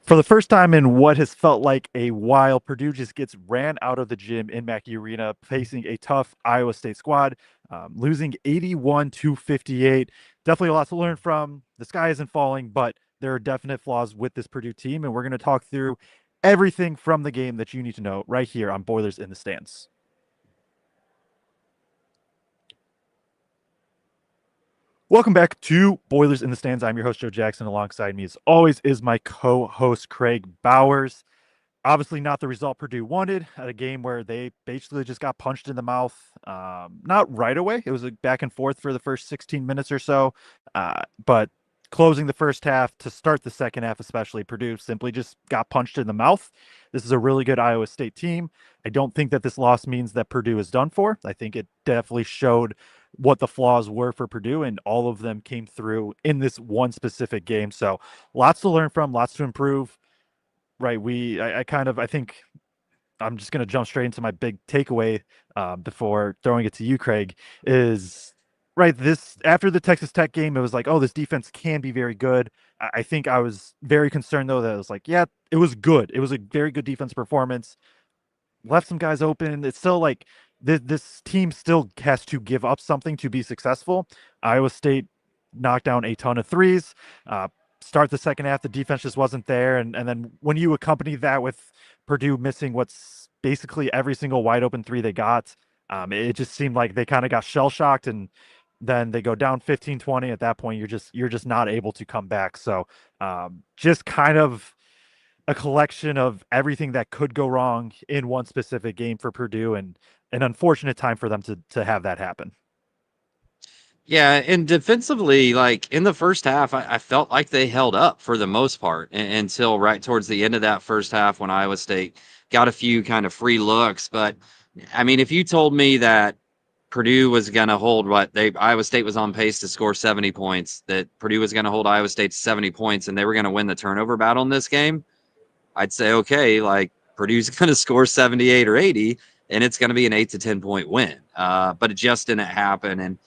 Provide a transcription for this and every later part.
For the first time in what has felt like a while, Purdue just gets ran out of the gym in Mackey Arena, facing a tough Iowa State squad, losing 81-58. Definitely a lot to learn from. The sky isn't falling, but there are definite flaws with this Purdue team, and we're going to talk through everything from the game that you need to know right here on Boilers in the Stands. Welcome back to Boilers in the Stands. I'm your host, Joe Jackson. Alongside me, as always, is my co-host, Kraig Bowers. Obviously, not the result Purdue wanted at a game where they basically just got punched in the mouth. Not right away. It was a back and forth for the first 16 minutes or so. But closing the first half to start the second half, especially, Purdue simply just got punched in the mouth. This is a really good Iowa State team. I don't think that this loss means that Purdue is done for. I think it definitely showed what the flaws were for Purdue, and all of them came through in this one specific game. So lots to learn from, lots to improve. Right. I think I'm just going to jump straight into my big takeaway before throwing it to you, Kraig, is right. This after the Texas Tech game, it was like, oh, this defense can be very good. I think I was very concerned, though, that it was like, yeah, it was good. It was a very good defense performance. Left some guys open. It's still like this team still has to give up something to be successful. Iowa State knocked down a ton of threes. Start the second half, the defense just wasn't there. And then when you accompany that with Purdue missing what's basically every single wide open three they got, it just seemed like they kind of got shell shocked, and then they go down 15-20. At that point, you're just not able to come back. So just kind of a collection of everything that could go wrong in one specific game for Purdue, and an unfortunate time for them to have that happen. Yeah, and defensively, like in the first half, I felt like they held up for the most part until right towards the end of that first half when Iowa State got a few kind of free looks. But I mean, if you told me that Purdue was going to hold Iowa State was on pace to score 70 points, that Purdue was going to hold Iowa State to 70 points, and they were going to win the turnover battle in this game, I'd say, okay, like Purdue's going to score 78 or 80, and it's going to be an 8 to 10 point win. But it just didn't happen. And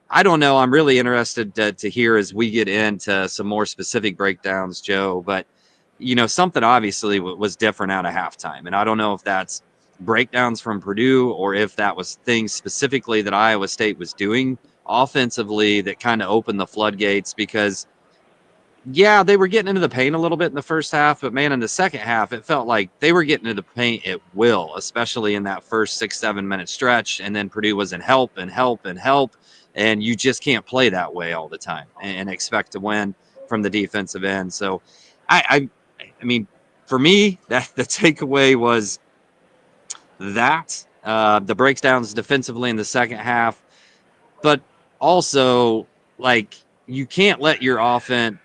I don't know. I'm really interested to hear as we get into some more specific breakdowns, Joe. But, something obviously was different out of halftime. And I don't know if that's breakdowns from Purdue or if that was things specifically that Iowa State was doing offensively that kind of opened the floodgates because, yeah, they were getting into the paint a little bit in the first half. But, man, in the second half, it felt like they were getting into the paint at will, especially in that first 6-7 minute stretch. And then Purdue was in help and help and help. And you just can't play that way all the time and expect to win from the defensive end. So, I mean, for me, that the takeaway was that the breakdowns defensively in the second half, but also like you can't let your offense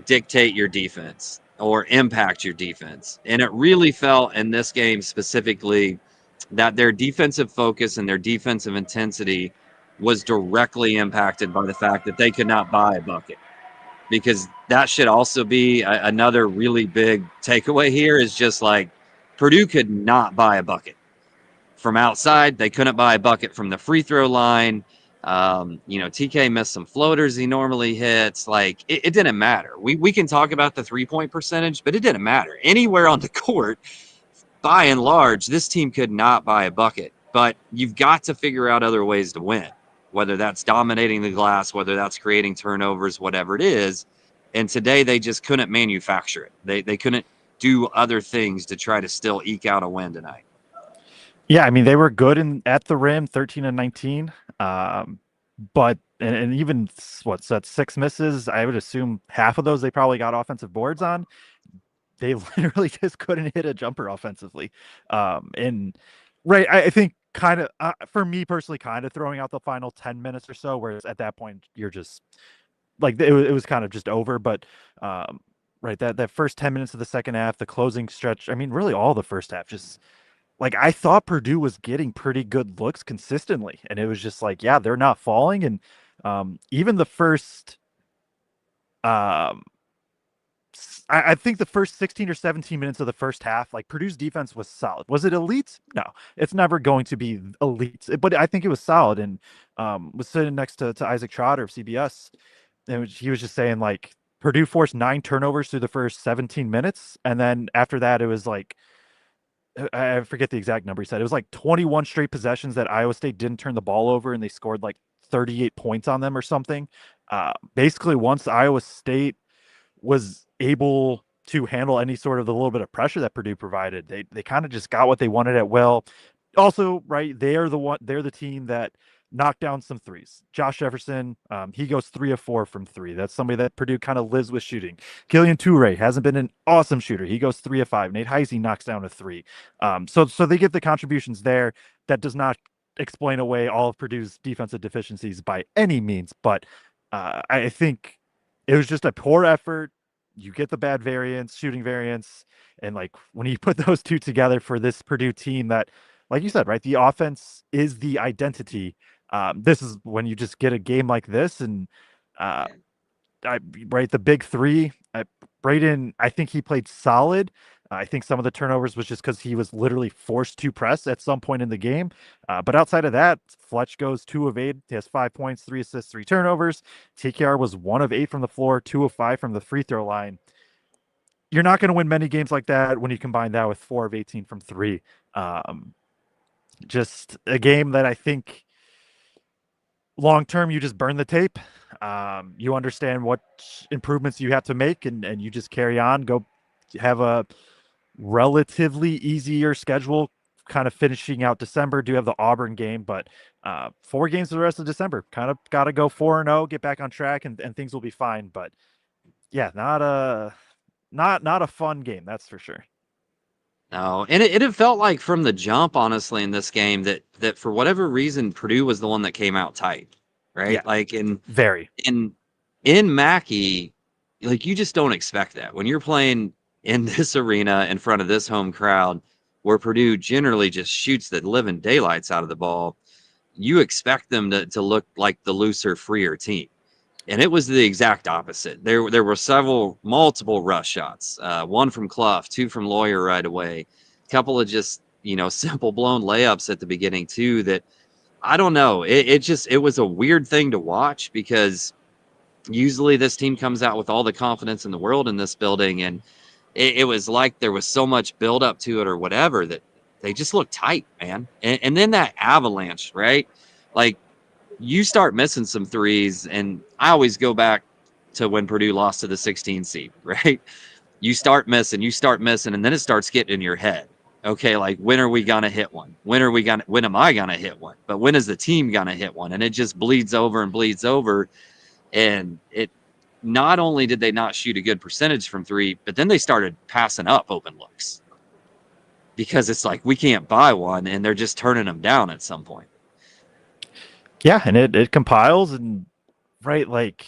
dictate your defense or impact your defense. And it really felt in this game specifically that their defensive focus and their defensive intensity was directly impacted by the fact that they could not buy a bucket, because that should also be another really big takeaway here is just like Purdue could not buy a bucket from outside. They couldn't buy a bucket from the free throw line. TK missed some floaters he normally hits. Like it didn't matter. We can talk about the 3-point percentage, but it didn't matter anywhere on the court. By and large, this team could not buy a bucket, but you've got to figure out other ways to win, whether that's dominating the glass, whether that's creating turnovers, whatever it is. And today they just couldn't manufacture it. They couldn't do other things to try to still eke out a win tonight. Yeah, I mean, they were good at the rim, 13 and 19. But and even what's that, 6 misses, I would assume half of those they probably got offensive boards on. They literally just couldn't hit a jumper offensively. And right, I think kind of for me personally, kind of throwing out the final 10 minutes or so, whereas at that point you're just like it was kind of just over. But right, that first 10 minutes of the second half, the closing stretch, I mean, really all the first half, just like I thought Purdue was getting pretty good looks consistently, and it was just like, yeah, they're not falling. And even the first um I think the first 16 or 17 minutes of the first half, like Purdue's defense was solid. Was it elite? No, it's never going to be elite, but I think it was solid. And was sitting next to Isaac Trotter of CBS, and he was just saying like Purdue forced 9 turnovers through the first 17 minutes. And then after that, it was like, I forget the exact number he said. It was like 21 straight possessions that Iowa State didn't turn the ball over and they scored like 38 points on them or something. Basically, once Iowa State was able to handle any sort of the little bit of pressure that Purdue provided, they kind of just got what they wanted at will. Also, right, they're the team that knocked down some threes. Josh Jefferson, he goes 3 of 4 from three. That's somebody that Purdue kind of lives with shooting. Killian Toure hasn't been an awesome shooter. He goes 3 of 5. Nate Heisey knocks down a three. So they get the contributions there. That does not explain away all of Purdue's defensive deficiencies by any means, but I think it was just a poor effort. You get the bad variance, shooting variance, and like when you put those two together for this Purdue team that, like you said, right, the offense is the identity. This is when you just get a game like this, and uh, right, the big three. Braden, I think he played solid. I think some of the turnovers was just because he was literally forced to press at some point in the game. But outside of that, Fletch goes 2 of 8. He has 5 points, 3 assists, 3 turnovers. TKR was 1 of 8 from the floor, 2 of 5 from the free throw line. You're not going to win many games like that when you combine that with 4 of 18 from three. Um, just a game that I think long term you just burn the tape. You understand what improvements you have to make, and you just carry on. Go have a relatively easier schedule, kind of finishing out December. Do have the Auburn game, but 4 games for the rest of December. Kind of got to go 4-0, get back on track, and things will be fine. But yeah, not a fun game, that's for sure. No, and it had felt like from the jump, honestly, in this game that for whatever reason Purdue was the one that came out tight, Yeah, right? Like very. in in Mackey, like you just don't expect that when you're playing in this arena in front of this home crowd, where Purdue generally just shoots the living daylights out of the ball. You expect them to look like the looser, freer team. And it was the exact opposite. There were multiple rush shots. One from Clough, two from Lawyer right away. A couple of just simple blown layups at the beginning too. That I don't know. It was a weird thing to watch because usually this team comes out with all the confidence in the world in this building, and it was like there was so much build up to it or whatever that they just looked tight, man. And then that avalanche, right? Like you start missing some threes, and I always go back to when Purdue lost to the 16 seed, right? You start missing, and then it starts getting in your head. Okay, like when are we gonna hit one? When am I gonna hit one? But when is the team gonna hit one? And it just bleeds over and bleeds over. And it not only did they not shoot a good percentage from three, but then they started passing up open looks because it's like we can't buy one, and they're just turning them down at some point. Yeah, and it compiles, and right, like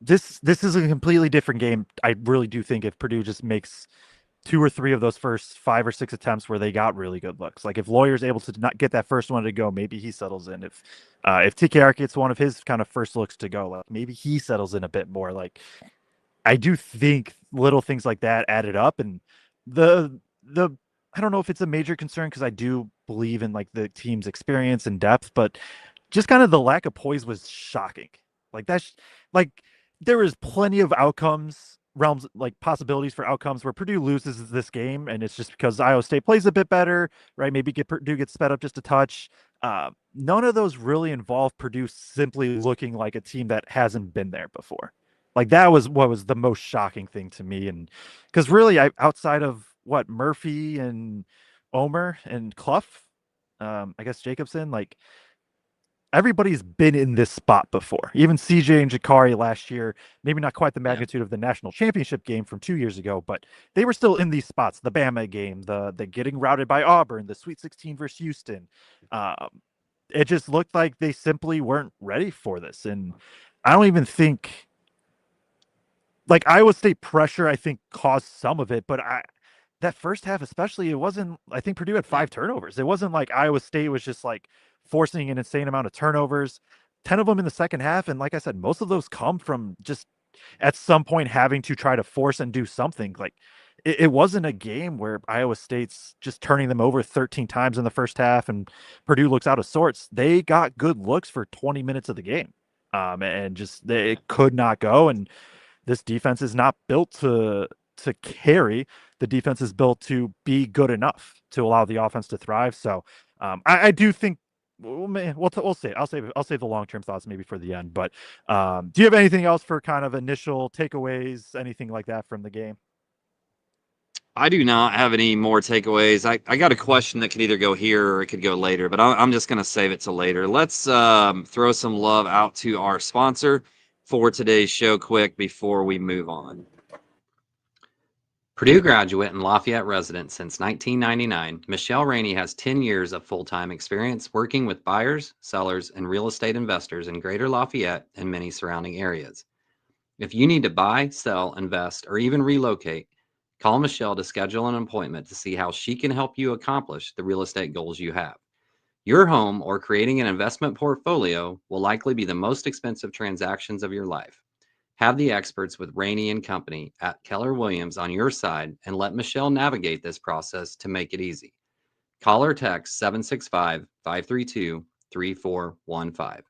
this is a completely different game. I really do think if Purdue just makes 2 or 3 of those first 5 or 6 attempts where they got really good looks, like if Lawyer's able to not get that first one to go, maybe he settles in. If TKR gets one of his kind of first looks to go, like maybe he settles in a bit more. Like I do think little things like that added up, and the I don't know if it's a major concern because I do believe in like the team's experience and depth, but just kind of the lack of poise was shocking. Like that's like there is plenty of outcomes, realms, like possibilities for outcomes where Purdue loses this game, and it's just because Iowa State plays a bit better, right? Maybe Purdue gets sped up just a touch. None of those really involve Purdue simply looking like a team that hasn't been there before. Like that was what was the most shocking thing to me, and because really, outside of what Murphy and Omer and Clough, I guess Jacobson, like everybody's been in this spot before. Even CJ and Jakari last year, maybe not quite the Yeah. magnitude of the national championship game from 2 years ago, but they were still in these spots. The Bama game, the getting routed by Auburn, the Sweet 16 versus Houston. It just looked like they simply weren't ready for this. And I don't even think like Iowa State pressure, I think caused some of it, but that first half especially, it wasn't. I think Purdue had Yeah. 5 turnovers. It wasn't like Iowa State was just like forcing an insane amount of turnovers. 10 of them in the second half, and like I said, most of those come from just at some point having to try to force and do something. Like it wasn't a game where Iowa State's just turning them over 13 times in the first half and Purdue looks out of sorts. They got good looks for 20 minutes of the game, and just they could not go. And this defense is not built to carry. The defense is built to be good enough to allow the offense to thrive. So I do think we'll see. I'll save the long term thoughts maybe for the end. But do you have anything else for kind of initial takeaways, anything like that from the game? I do not have any more takeaways. I got a question that could either go here or it could go later, but I'm just going to save it to later. Let's throw some love out to our sponsor for today's show quick before we move on. Purdue graduate and Lafayette resident since 1999, Michelle Rainey has 10 years of full-time experience working with buyers, sellers, and real estate investors in Greater Lafayette and many surrounding areas. If you need to buy, sell, invest, or even relocate, call Michelle to schedule an appointment to see how she can help you accomplish the real estate goals you have. Your home or creating an investment portfolio will likely be the most expensive transactions of your life. Have the experts with Rainey and Company at Keller Williams on your side and let Michelle navigate this process to make it easy. Call or text 765-532-3415.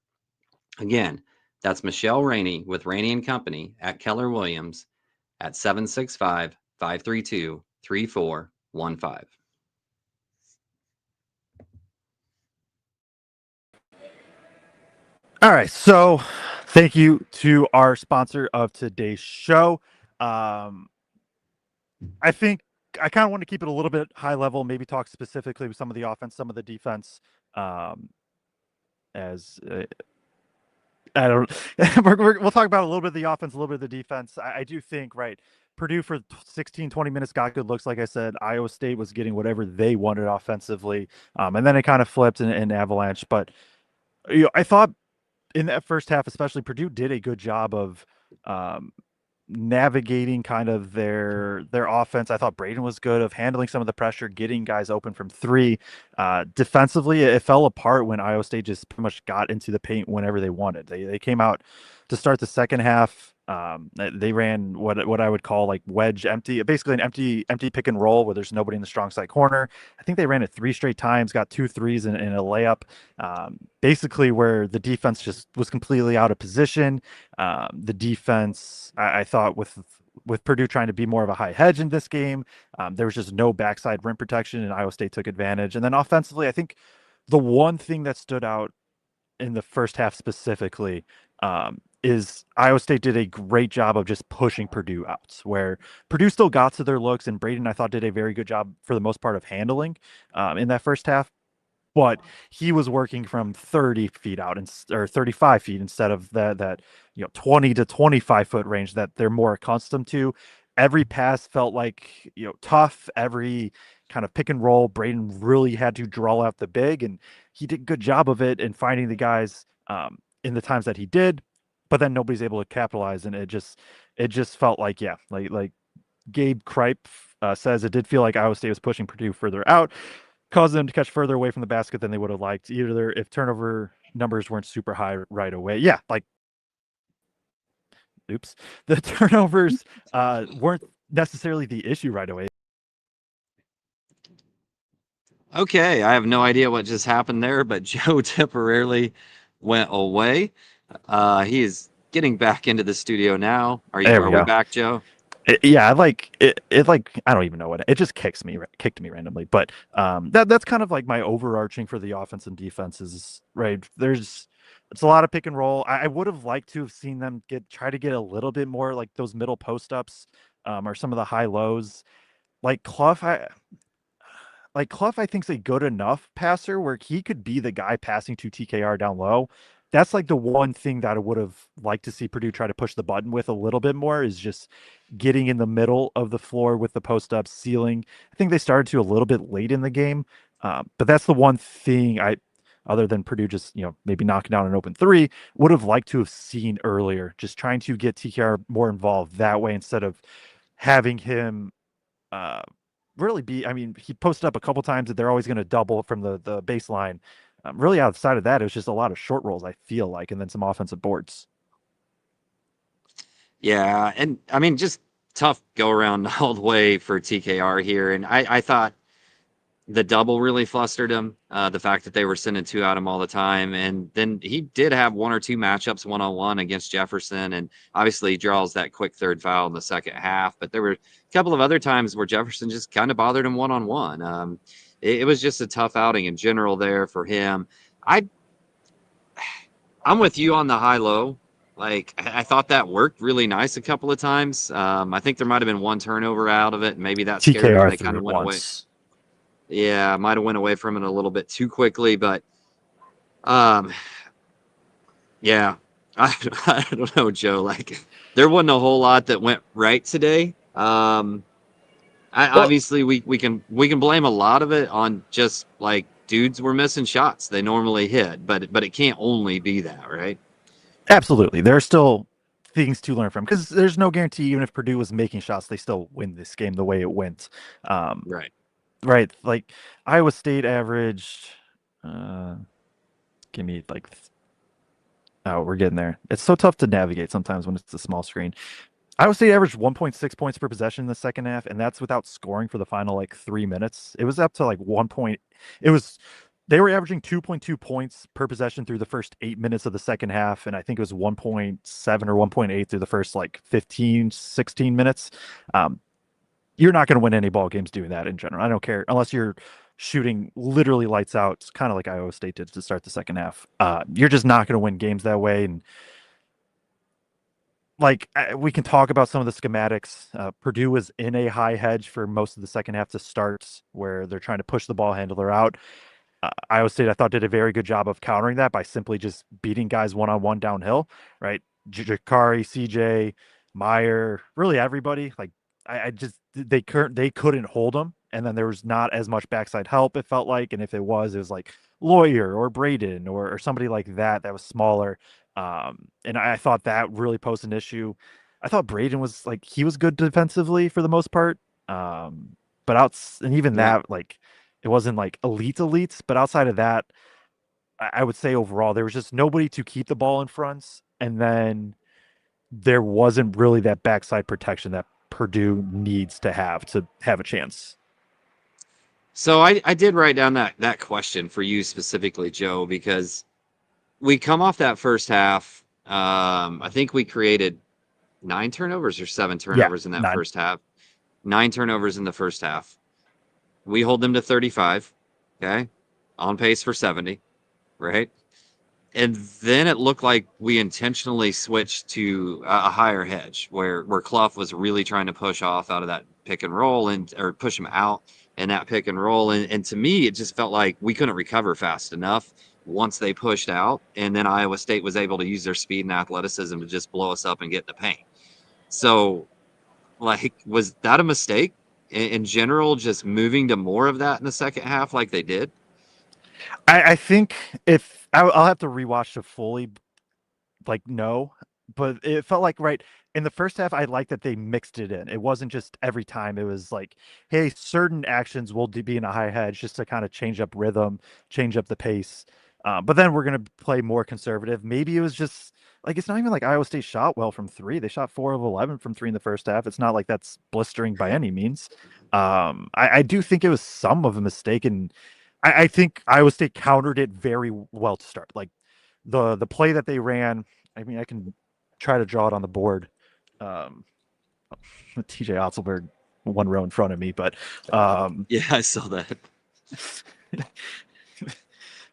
Again, that's Michelle Rainey with Rainey and Company at Keller Williams at 765-532-3415. All right, so thank you to our sponsor of today's show. I think I kind of want to keep it a little bit high level, maybe talk specifically with some of the offense, some of the defense. As I don't, we'll talk about a little bit of the offense, a little bit of the defense. I do think, right, Purdue for 16, 20 minutes got good looks. Like I said, Iowa State was getting whatever they wanted offensively. And then it kind of flipped in Avalanche. But I thought in that first half, especially Purdue did a good job of um, navigating kind of their offense. I thought Braden was good of handling some of the pressure, getting guys open from three. Defensively, it fell apart when Iowa State just pretty much got into the paint whenever they wanted. They came out to start the second half. They ran what I would call like wedge empty, basically an empty pick and roll where there's nobody in the strong side corner. I think they ran it three straight times, got 2 threes in a layup. Basically where the defense just was completely out of position. The defense, I thought with Purdue trying to be more of a high hedge in this game, there was just no backside rim protection, and Iowa State took advantage. And then offensively, I think the one thing that stood out in the first half specifically is Iowa State did a great job of just pushing Purdue out, where Purdue still got to their looks, and Braden, I thought, did a very good job for the most part of handling in that first half. But he was working from 30 feet out or 35 feet instead of that 20 to 25-foot range that they're more accustomed to. Every pass felt like tough. Every kind of pick and roll, Braden really had to draw out the big, and he did a good job of it and finding the guys in the times that he did. But then nobody's able to capitalize, and it just felt like like Gabe Kripe says, it did feel like Iowa State was pushing Purdue further out, caused them to catch further away from the basket than they would have liked. Either if turnover numbers weren't super high right away. Yeah, like oops. The turnovers weren't necessarily the issue right away. Okay, I have no idea what just happened there, but Joe temporarily went away. He is getting back into the studio now. There we Are we go. back, Joe? Yeah, like it like I don't even know what it just kicked me randomly. But that's kind of like my overarching for the offense and defense is right. It's a lot of pick and roll. I would have liked to have seen them try to get a little bit more like those middle post ups, or some of the high lows. Like Clough, I think's a good enough passer where he could be the guy passing to TKR down low. That's like the one thing that I would have liked to see Purdue try to push the button with a little bit more is just getting in the middle of the floor with the post up ceiling. I think they started to a little bit late in the game, but that's the one thing other than Purdue just maybe knocking down an open three, would have liked to have seen earlier. Just trying to get TKR more involved that way instead of having him uh, really be. I mean, he posted up a couple times that they're always going to double from the baseline. Really, outside of that, it was just a lot of short rolls. I feel like, and then some offensive boards. Yeah, and I mean, just tough go around all the way for TKR here. And I thought the double really flustered him. The fact that they were sending two at him all the time, and then he did have one or two matchups 1-on-1 against Jefferson, and obviously he draws that quick third foul in the second half. But there were a couple of other times where Jefferson just kind of bothered him 1-on-1. It was just a tough outing in general there for him. I I'm with you on the high low. Like I thought that worked really nice a couple of times. I think there might have been one turnover out of it, and maybe that scared them. TKR They kind threw of it went away. once. Yeah, might have went away from it a little bit too quickly, but um, yeah, I don't know, Joe. Like there wasn't a whole lot that went right today. Well, Obviously we can blame a lot of it on just like dudes were missing shots they normally hit, but it can't only be that, right? absolutely. There are still things to learn from because there's no guarantee, even if Purdue was making shots, they still win this game the way it went. Um, Right. right. Like Iowa State averaged, uh, give me like, oh, we're getting there. It's so tough to navigate sometimes when it's a small screen. Iowa State averaged 1.6 points per possession in the second half, and that's without scoring for the final like 3 minutes. It was up to like 1 point. It was they were averaging 2.2 points per possession through the first 8 minutes of the second half, and I think it was 1.7 or 1.8 through the first like 15, 16 minutes. Um, you're not going to win any ball games doing that in general. I don't care unless you're shooting literally lights out, kind of like Iowa State did to start the second half. You're just not going to win games that way, and like we can talk about some of the schematics. Purdue was in a high hedge for most of the second half to start, where they're trying to push the ball handler out. Iowa State, I thought, did a very good job of countering that by simply just beating guys one on one downhill. Right, Jakari, CJ, Meyer, really everybody. Like I just they couldn't hold them, and then there was not as much backside help. It felt like, and if it was like Lawyer or Braden or somebody like that that was smaller. And I thought that really posed an issue. I thought Braden was like he was good defensively for the most part. But and even Yeah. that like it wasn't like elite, but outside of that, I would say overall there was just nobody to keep the ball in front, and then there wasn't really that backside protection that Purdue needs to have a chance. So I did write down that question for you specifically, Joe, because we come off that first half. I think we created nine turnovers or seven Yeah, turnovers in that none. first half. Nine turnovers in the first half. We hold them to 35. Okay. On pace for 70. Right. And then it looked like we intentionally switched to a higher hedge where Clough was really trying to push off out of that pick and roll and or push him out in that pick and roll. And to me, it just felt like we couldn't recover fast enough once they pushed out. And then Iowa State was able to use their speed and athleticism to just blow us up and get in the paint. So, like, was that a mistake in general, just moving to more of that in the second half like they did? I think if I'll have to rewatch to fully like no, but it felt like right in the first half. I like that they mixed it in. It wasn't just every time. It was like, hey, certain actions will be in a high hedge just to kind of change up rhythm, change up the pace. But then we're gonna play more conservative. Maybe it was just like it's not even like Iowa State shot well from three. They shot 4 of 11 from three in the first half. It's not like that's blistering by any means. I do think it was some of a mistake, and I think Iowa State countered it very well to start. Like the play that they ran. I mean, I can try to draw it on the board. Um, with TJ Otzelberg one row in front of me, but Yeah, I saw that.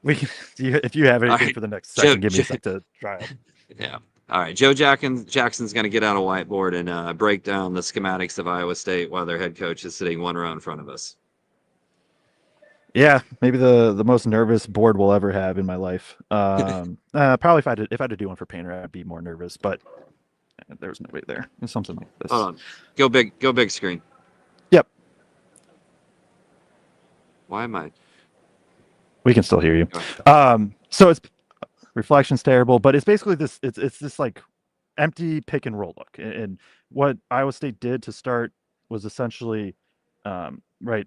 we can, if you have All anything right, for the next Joe. second, give me a sec to try it. Yeah. All right. Jackson's going to get out a whiteboard and break down the schematics of Iowa State while their head coach is sitting one row in front of us. Yeah, maybe the most nervous board we'll ever have in my life. Probably if I had to do one for Painter, I'd be more nervous, but there's no way there. It's something like Hold this. on. Go big. Go big screen. Yep, Why am I? we can still hear you. Go ahead. So it's reflection's terrible, but it's basically this. It's this like empty pick and roll look. And what Iowa State did to start was essentially, right.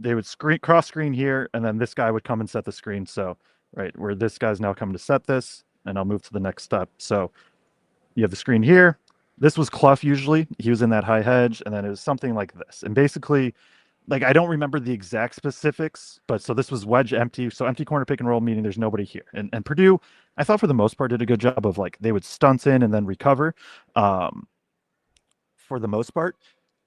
They would cross screen here, and then this guy would come and set the screen. So right where this guy's now coming to set this, and I'll move to the next step. So you have the screen here. This was Clough usually. He was in that high hedge, and then it was something like this. And basically, like I don't remember the exact specifics, but so this was wedge empty, so empty corner pick and roll, meaning there's nobody here. And Purdue, I thought for the most part did a good job of like they would stunt in and then recover, um, for the most part.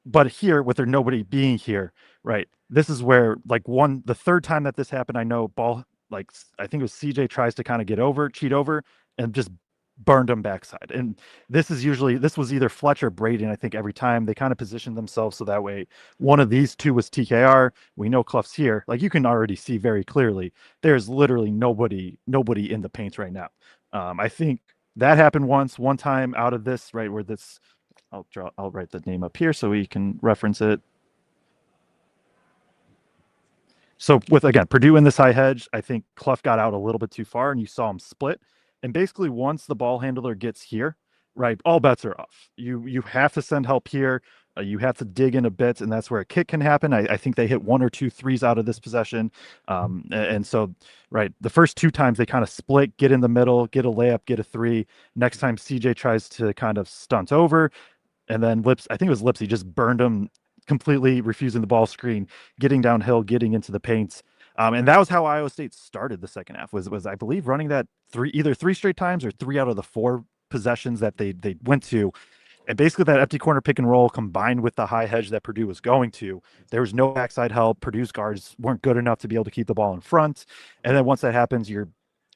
But here, with there nobody being here, right? This is where like the third time that this happened, I know ball like I think it was CJ tries to kind of cheat over, and just burned him backside. And this was either Fletcher or Braden. I think every time they kind of positioned themselves so that way one of these two was TKR. We know Clough's here. Like you can already see very clearly, there's literally nobody in the paint right now. I think that happened one time out of this, right, where this I'll write the name up here so we can reference it. So with again Purdue in this high hedge, I think Clough got out a little bit too far, and you saw him split. And basically, once the ball handler gets here, right, all bets are off. You have to send help here. You have to dig in a bit, and that's where a kick can happen. I think they hit one or two threes out of this possession, and so right, the first two times they kind of split, get in the middle, get a layup, get a three. Next time CJ tries to kind of stunt over, and then I think it was Lipsy, just burned him completely, refusing the ball screen, getting downhill, getting into the paints. And that was how Iowa State started the second half. Was I believe running that either three straight times or three out of the four possessions that they went to. And basically that empty corner pick and roll combined with the high hedge that Purdue was going to, there was no backside help. Purdue's guards weren't good enough to be able to keep the ball in front. And then once that happens,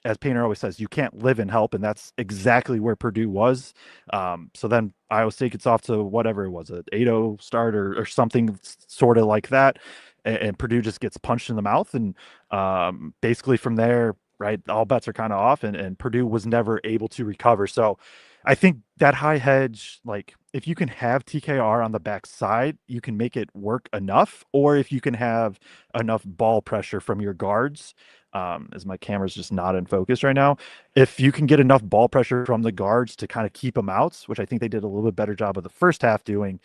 as Painter always says, you can't live in help, and that's exactly where Purdue was. So then Iowa State gets off to whatever it was, an 8-0 start or something sort of like that, and Purdue just gets punched in the mouth, and basically from there, right, all bets are kind of off, and Purdue was never able to recover. So I think that high hedge, like if you can have TKR on the backside, you can make it work enough, or if you can have enough ball pressure from your guards, as my camera's just not in focus right now. If you can get enough ball pressure from the guards to kind of keep them out, which I think they did a little bit better job of the first half doing,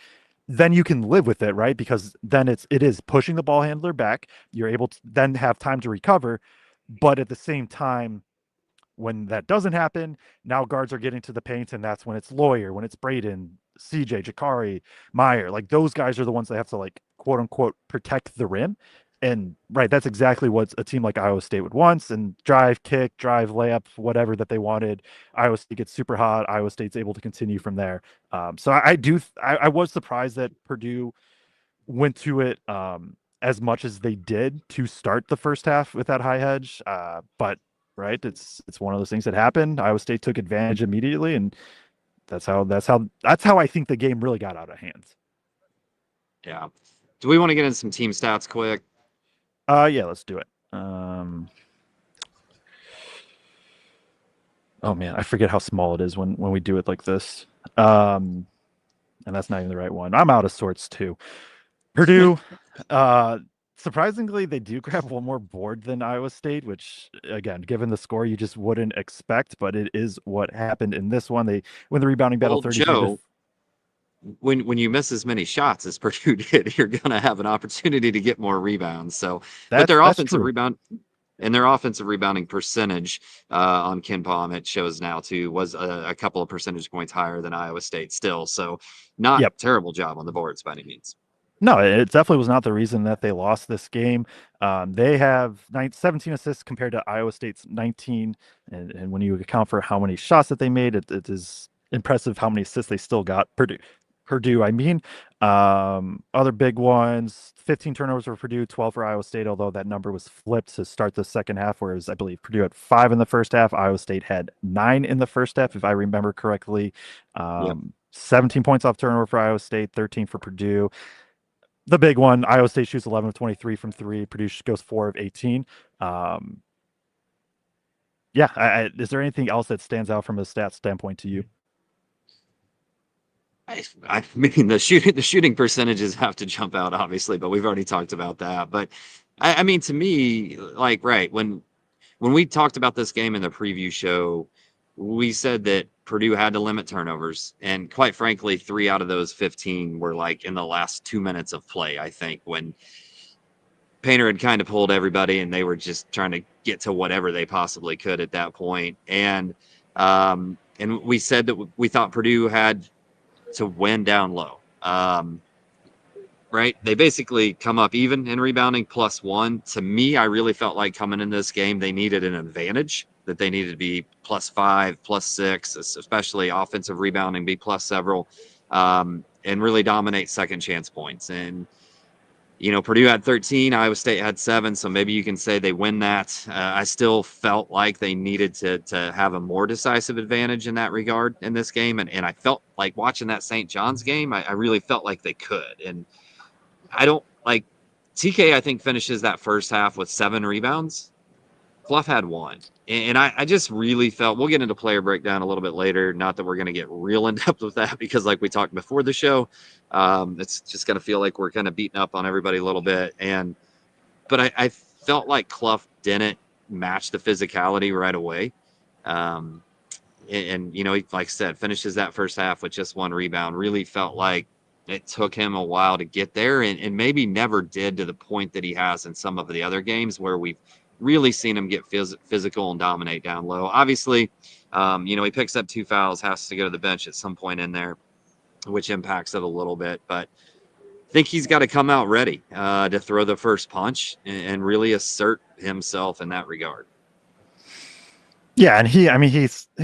then you can live with it, right? Because then it is pushing the ball handler back. You're able to then have time to recover, but at the same time, when that doesn't happen, now guards are getting to the paint, and that's when it's Lawyer, when it's Braden, CJ, Jakari, Meyer. Like those guys are the ones that have to like quote unquote protect the rim. And right, that's exactly what a team like Iowa State would want. And drive, kick, drive, layup, whatever that they wanted. Iowa State gets super hot. Iowa State's able to continue from there. So I was surprised that Purdue went to it as much as they did to start the first half with that high hedge. But right, it's one of those things that happened. Iowa State took advantage immediately, and that's how I think the game really got out of hand. Yeah. Do we want to get into some team stats quick? Yeah, let's do it. Oh man, I forget how small it is when we do it like this. And that's not even the right one. I'm out of sorts too. Purdue, surprisingly, they do grab one more board than Iowa State, which again, given the score, you just wouldn't expect, but it is what happened in this one. They win the rebounding battle Well, 33 Joe, when you miss as many shots as Purdue did, you're going to have an opportunity to get more rebounds. So, but their that's offensive true. rebound and their offensive rebounding percentage on KenPom, it shows now too, was a couple of percentage points higher than Iowa State still. So, not Yep. terrible job on the boards by any means. No, it definitely was not the reason that they lost this game. They have 17 assists compared to Iowa State's 19. And when you account for how many shots that they made, it is impressive how many assists they still got. Purdue, I mean. Other big ones, 15 turnovers for Purdue, 12 for Iowa State, although that number was flipped to start the second half, whereas I believe Purdue had 5 in the first half. Iowa State had 9 in the first half, if I remember correctly. Yep. 17 points off turnover for Iowa State, 13 for Purdue. The big one, Iowa State shoots 11 of 23 from three. Purdue goes 4 of 18. Yeah, is there anything else that stands out from a stats standpoint to you? I mean, the shooting percentages have to jump out, obviously, but we've already talked about that. But I mean, to me, like, right, when we talked about this game in the preview show, we said that Purdue had to limit turnovers. And quite frankly, 3 out of those 15 were like in the last 2 minutes of play, I think, when Painter had kind of pulled everybody and they were just trying to get to whatever they possibly could at that point. And we said that we thought Purdue had to win down low. right? They basically come up even in rebounding +1. To me, I really felt like coming in this game, they needed an advantage, that they needed to be +5, +6, especially offensive rebounding, be plus several, and really dominate second chance points. And Purdue had 13, Iowa State had 7, so maybe you can say they win that. I still felt like they needed to have a more decisive advantage in that regard in this game, and I felt like watching that St. John's game, I really felt like they could. And I don't like TK. I think finishes that first half with 7 rebounds. Fluff had 1. And I just really felt we'll get into player breakdown a little bit later. Not that we're going to get real in depth with that because, like we talked before the show, it's just going to feel like we're kind of beating up on everybody a little bit. But I felt like Clough didn't match the physicality right away. He, like I said, finishes that first half with just 1 rebound. Really felt like it took him a while to get there and maybe never did to the point that he has in some of the other games where we've really seen him get physical and dominate down low. Obviously, he picks up 2 fouls, has to go to the bench at some point in there, which impacts it a little bit. But I think he's got to come out ready to throw the first punch and really assert himself in that regard. Yeah, and he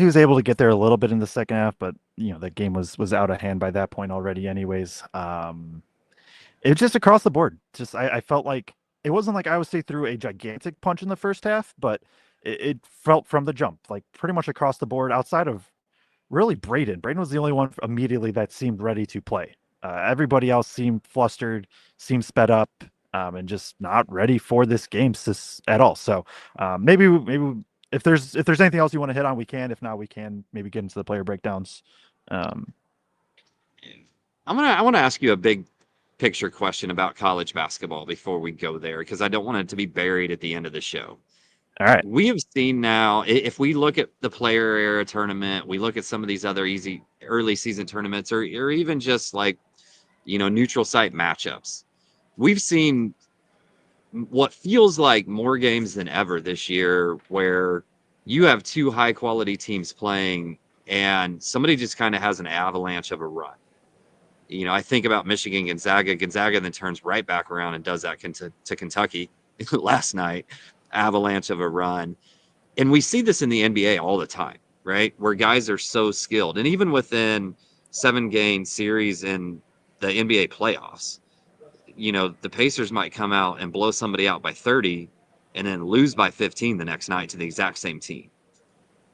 was able to get there a little bit in the second half, but the game was out of hand by that point already anyways. It was just across the board. Just I felt like it wasn't like Iowa State threw a gigantic punch in the first half, but it felt from the jump, like pretty much across the board outside of really Braden. Braden was the only one immediately that seemed ready to play. Everybody else seemed flustered, seemed sped up, and just not ready for this game at all. So maybe if there's anything else you want to hit on, we can. If not, we can maybe get into the player breakdowns. Um, I want to ask you a big picture question about college basketball before we go there because I don't want it to be buried at the end of the show. all right. We have seen now, if we look at the player era tournament, we look at some of these other easy early season tournaments, or even just like, neutral site matchups. We've seen what feels like more games than ever this year where you have 2 high quality teams playing and somebody just kind of has an avalanche of a run. I think about Michigan, Gonzaga. Gonzaga then turns right back around and does that to Kentucky last night. Avalanche of a run. And we see this in the NBA all the time, right? Where guys are so skilled. And even within 7-game series in the NBA playoffs, the Pacers might come out and blow somebody out by 30 and then lose by 15 the next night to the exact same team.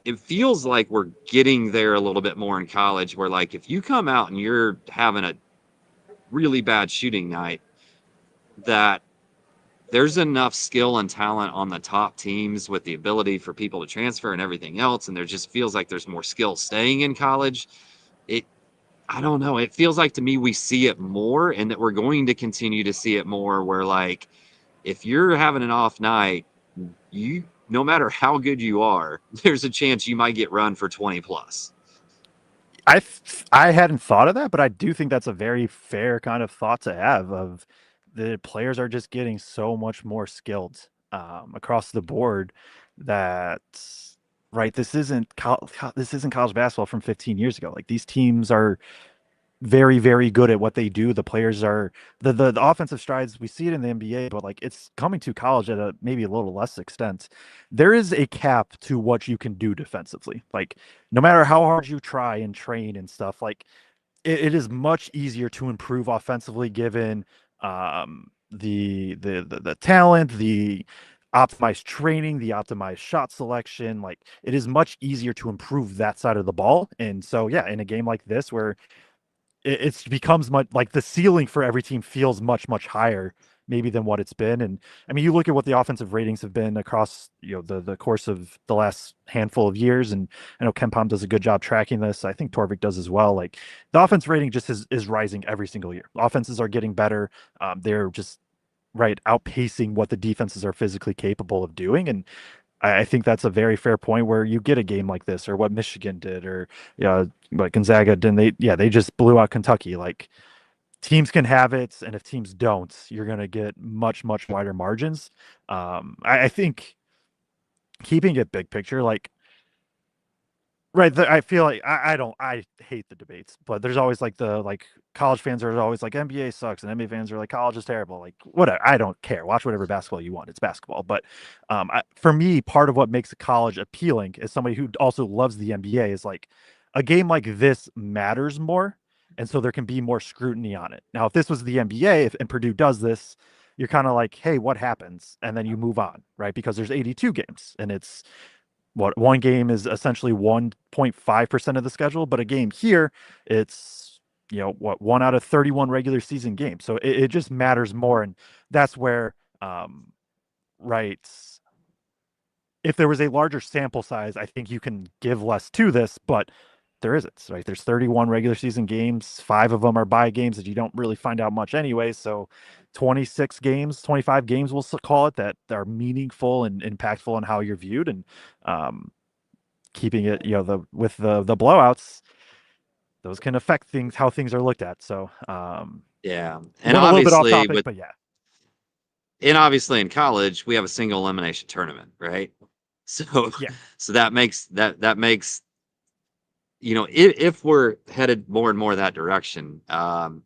It feels like we're getting there a little bit more in college where, like, if you come out and you're having a really bad shooting night, that there's enough skill and talent on the top teams with the ability for people to transfer and everything else. And there just feels like there's more skill staying in college. I don't know. It feels like to me we see it more and that we're going to continue to see it more where, like, if you're having an off night, no matter how good you are, there's a chance you might get run for 20 plus. I hadn't thought of that, but I do think that's a very fair kind of thought to have. Of the players are just getting so much more skilled across the board that right. This isn't college basketball from 15 years ago. Like these teams are very, very good at what they do. The players are the offensive strides. We see it in the NBA, but like it's coming to college at a maybe a little less extent. There is a cap to what you can do defensively. Like no matter how hard you try and train and stuff, like it is much easier to improve offensively given the talent, the optimized training, the optimized shot selection. Like it is much easier to improve that side of the ball. And so yeah, in a game like this where it becomes much like the ceiling for every team feels much higher maybe than what it's been. And I mean you look at what the offensive ratings have been across the course of the last handful of years, and I know Ken Pom does a good job tracking this. I think Torvik does as well. Like the offense rating just is rising every single year. Offenses are getting better. They're just right outpacing what the defenses are physically capable of doing. And I think that's a very fair point where you get a game like this, or what Michigan did, or what Gonzaga didn't. They just blew out Kentucky. Like teams can have it, and if teams don't, you're gonna get much wider margins. I think keeping it big picture, like Right. I feel like I hate the debates, but there's always like the like college fans are always like NBA sucks and NBA fans are like college is terrible. Like whatever. I don't care. Watch whatever basketball you want. It's basketball. But for me, part of what makes a college appealing as somebody who also loves the NBA is like a game like this matters more. And so there can be more scrutiny on it. Now, if this was the NBA and Purdue does this, you're kind of like, hey, what happens? And then you move on, right? Because there's 82 games and it's what one game is essentially 1.5% of the schedule, but a game here, it's what one out of 31 regular season games. So it just matters more. And that's where right. If there was a larger sample size, I think you can give less to this, but there isn't, right? There's 31 regular season games, 5 of them are bye games that you don't really find out much anyway. So 26 games, 25 games, we'll call it, that are meaningful and impactful on how you're viewed. And um, keeping it, with the blowouts, those can affect things, how things are looked at. So Yeah. And went a little bit off obviously topic, with but yeah, and obviously in college we have a single elimination tournament, right? So yeah, so that makes if we're headed more and more that direction,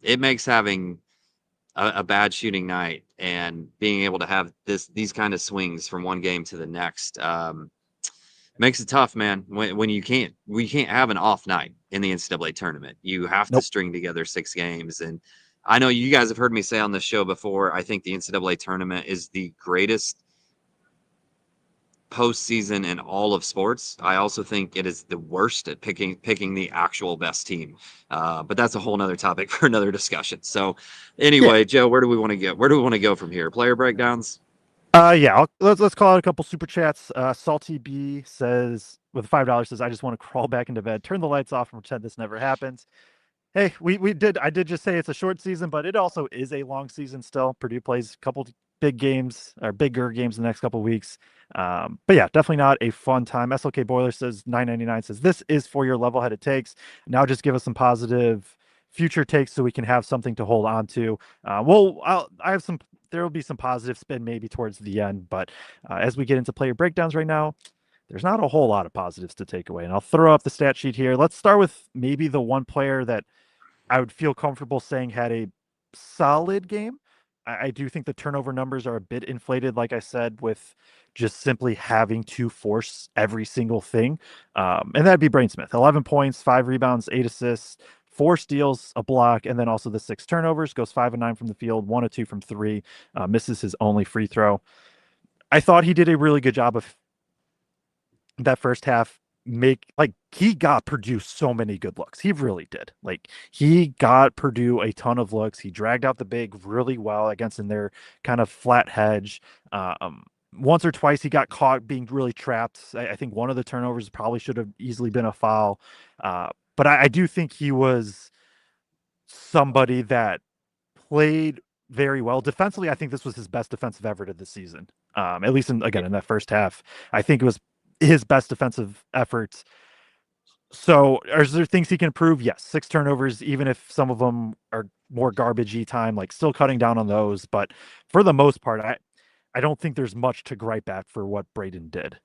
it makes having a bad shooting night and being able to have these kind of swings from one game to the next makes it tough, man. When we can't have an off night in the NCAA tournament. You have to nope, string together 6 games. And I know you guys have heard me say on this show before, I think the NCAA tournament is the greatest postseason in all of sports. I also think it is the worst at picking the actual best team. But that's a whole nother topic for another discussion. So yeah. anyway, Joe, where do we want to go? Where do we want to go from here? Player breakdowns? Yeah, let's call out a couple super chats. Salty B says with $5 says, I just want to crawl back into bed, turn the lights off, and pretend this never happened. Hey, I did just say it's a short season, but it also is a long season still. Purdue plays a couple big games or bigger games in the next couple weeks. But yeah, definitely not a fun time. SLK Boiler says 9.99 says this is for your level-headed takes. Now just give us some positive future takes so we can have something to hold on to. I have some. There will be some positive spin maybe towards the end, but as we get into player breakdowns right now, there's not a whole lot of positives to take away. And I'll throw up the stat sheet here. Let's start with maybe the one player that I would feel comfortable saying had a solid game. I do think the turnover numbers are a bit inflated, like I said, with just simply having to force every single thing. And that'd be Brainsmith. 11 points, 5 rebounds, 8 assists, 4 steals, a block, and then also the 6 turnovers. Goes 5 of 9 from the field, 1 of 2 from three, misses his only free throw. I thought he did a really good job of that first half he got Purdue so many good looks. He really did. Like he got Purdue a ton of looks. He dragged out the big really well against in their kind of flat hedge. Once or twice he got caught being really trapped. I think one of the turnovers probably should have easily been a foul. But I do think he was somebody that played very well defensively. I think this was his best defensive effort of the season. At least in that first half, I think it was his best defensive efforts. So, are there things he can improve? Yes, 6 turnovers, even if some of them are more garbagey time, like still cutting down on those. But for the most part, I don't think there's much to gripe at for what Braden did.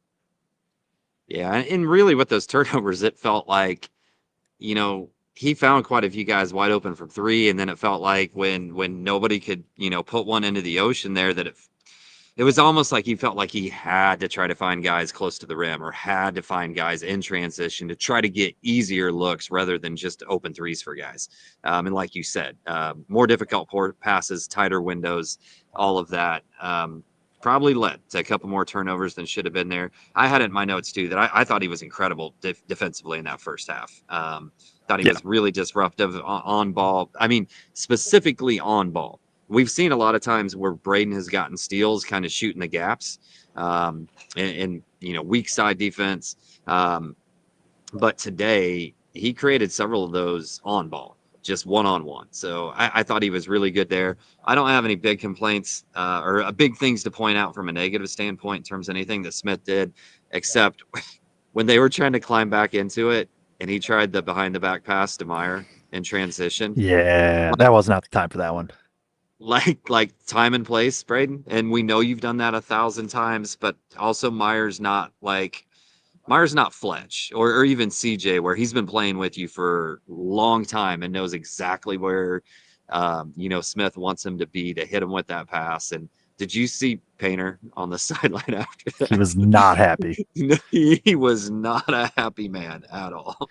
Yeah, and really with those turnovers, it felt like, he found quite a few guys wide open from three, and then it felt like when nobody could, put one into the ocean there, that it was almost like he felt like he had to try to find guys close to the rim or had to find guys in transition to try to get easier looks rather than just open threes for guys. And like you said, more difficult passes, tighter windows, all of that. Probably led to a couple more turnovers than should have been there. I had it in my notes too that I thought he was incredible defensively in that first half. Thought he Yeah. was really disruptive on ball. I mean, specifically on ball. We've seen a lot of times where Braden has gotten steals, kind of shooting the gaps, and weak side defense. But today he created several of those on ball, just one-on-one. So I thought he was really good there. I don't have any big complaints or big things to point out from a negative standpoint in terms of anything that Smith did, except when they were trying to climb back into it and he tried the behind the back pass to Meyer in transition. Yeah, that was not the time for that one. Like time and place, Braden. And we know you've done that 1,000 times, but also Meyer's not like Myers not Fletch or even CJ, where he's been playing with you for a long time and knows exactly where Smith wants him to be to hit him with that pass. And did you see Painter on the sideline after He that? was not happy. He was not a happy man at all.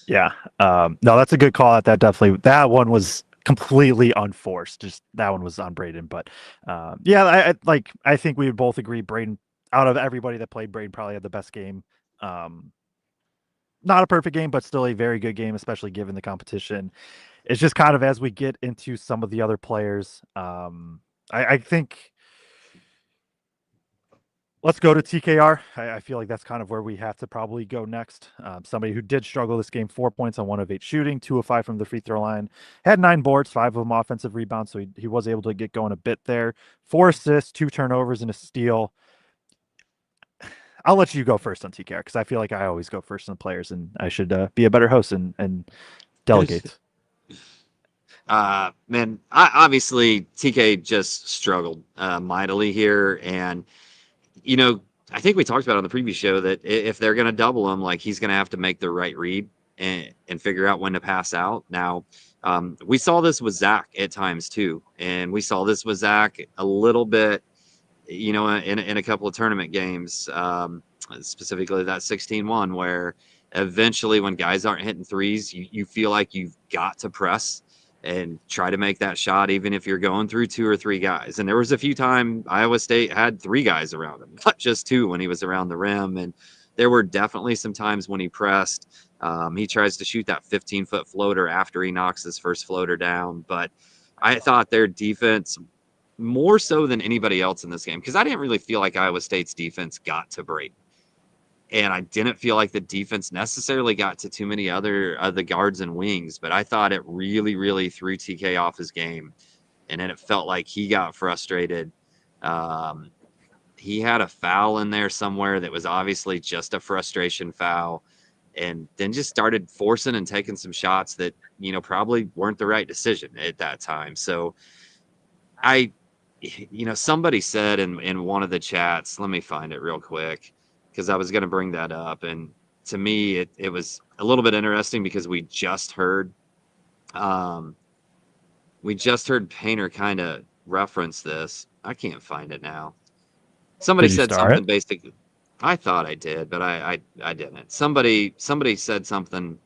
Yeah. No, that's a good call out. That one was completely unforced. Just that one was on Braden. But yeah, I think we would both agree Braden, out of everybody that played, Braden probably had the best game. Um, Not a perfect game, but still a very good game, especially given the competition. It's just kind of as we get into some of the other players. I think let's go to TKR. I feel like that's kind of where we have to probably go next. Somebody who did struggle this game, 4 points on 1 of 8 shooting, 2 of 5 from the free throw line, had 9 boards, 5 of them offensive rebounds. So he was able to get going a bit there. 4 assists, 2 turnovers, and a steal. I'll let you go first on TKR because I feel like I always go first on players and I should be a better host and delegate. Man, obviously TK just struggled mightily here, and you know, I think we talked about on the previous show that if they're going to double him, like he's going to have to make the right read and figure out when to pass out. Now, we saw this with Zach at times too, and we saw this with Zach a little bit, in a couple of tournament games, specifically that 16-1, where eventually when guys aren't hitting threes, you feel like you've got to press and try to make that shot, even if you're going through 2 or 3 guys. And there was a few times Iowa State had 3 guys around him, not just 2 when he was around the rim. And there were definitely some times when he pressed. He tries to shoot that 15-foot floater after he knocks his first floater down. But I thought their defense, more so than anybody else in this game, because I didn't really feel like Iowa State's defense got to break. And I didn't feel like the defense necessarily got to too many other of the guards and wings, but I thought it really, really threw TK off his game. And then it felt like he got frustrated. Um, he had a foul in there somewhere that was obviously just a frustration foul, and then just started forcing and taking some shots that, probably weren't the right decision at that time. So I, somebody said in one of the chats, let me find it real quick because I was going to bring that up. And to me, it was a little bit interesting because um, we just heard Painter kind of reference this. I can't find it now. Somebody Did you said star it? something basic. I thought I did, but I didn't. Somebody said something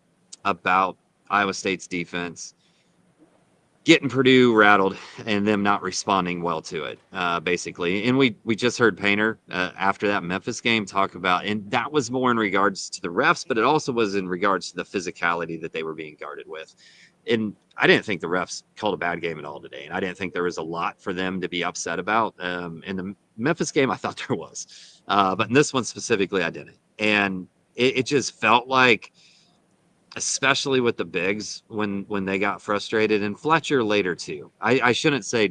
about Iowa State's defense getting Purdue rattled and them not responding well to it, basically. And we just heard Painter after that Memphis game talk about, and that was more in regards to the refs, but it also was in regards to the physicality that they were being guarded with. And I didn't think the refs called a bad game at all today, and I didn't think there was a lot for them to be upset about. In the Memphis game, I thought there was, but in this one specifically, I didn't. And it just felt like, especially with the bigs, when they got frustrated, and Fletcher later too. I shouldn't say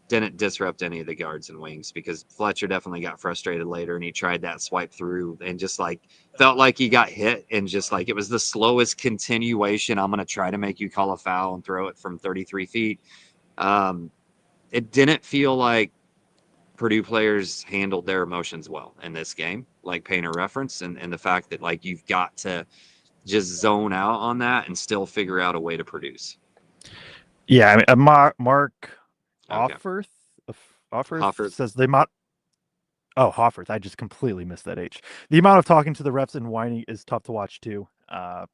didn't disrupt any of the guards and wings, because Fletcher definitely got frustrated later and he tried that swipe through and just like felt like he got hit, and just like it was the slowest continuation. I'm going to try to make you call a foul and throw it from 33 feet. Um, it didn't feel like Purdue players handled their emotions well in this game, like Painter reference, and the fact that like you've got to just zone out on that and still figure out a way to produce. Yeah, I mean, Mark Okay. Offerth, Offerth Hofford. says they might. Oh, Hofferth. I just completely missed that H. The amount of talking to the refs and whining is tough to watch too. Yeah,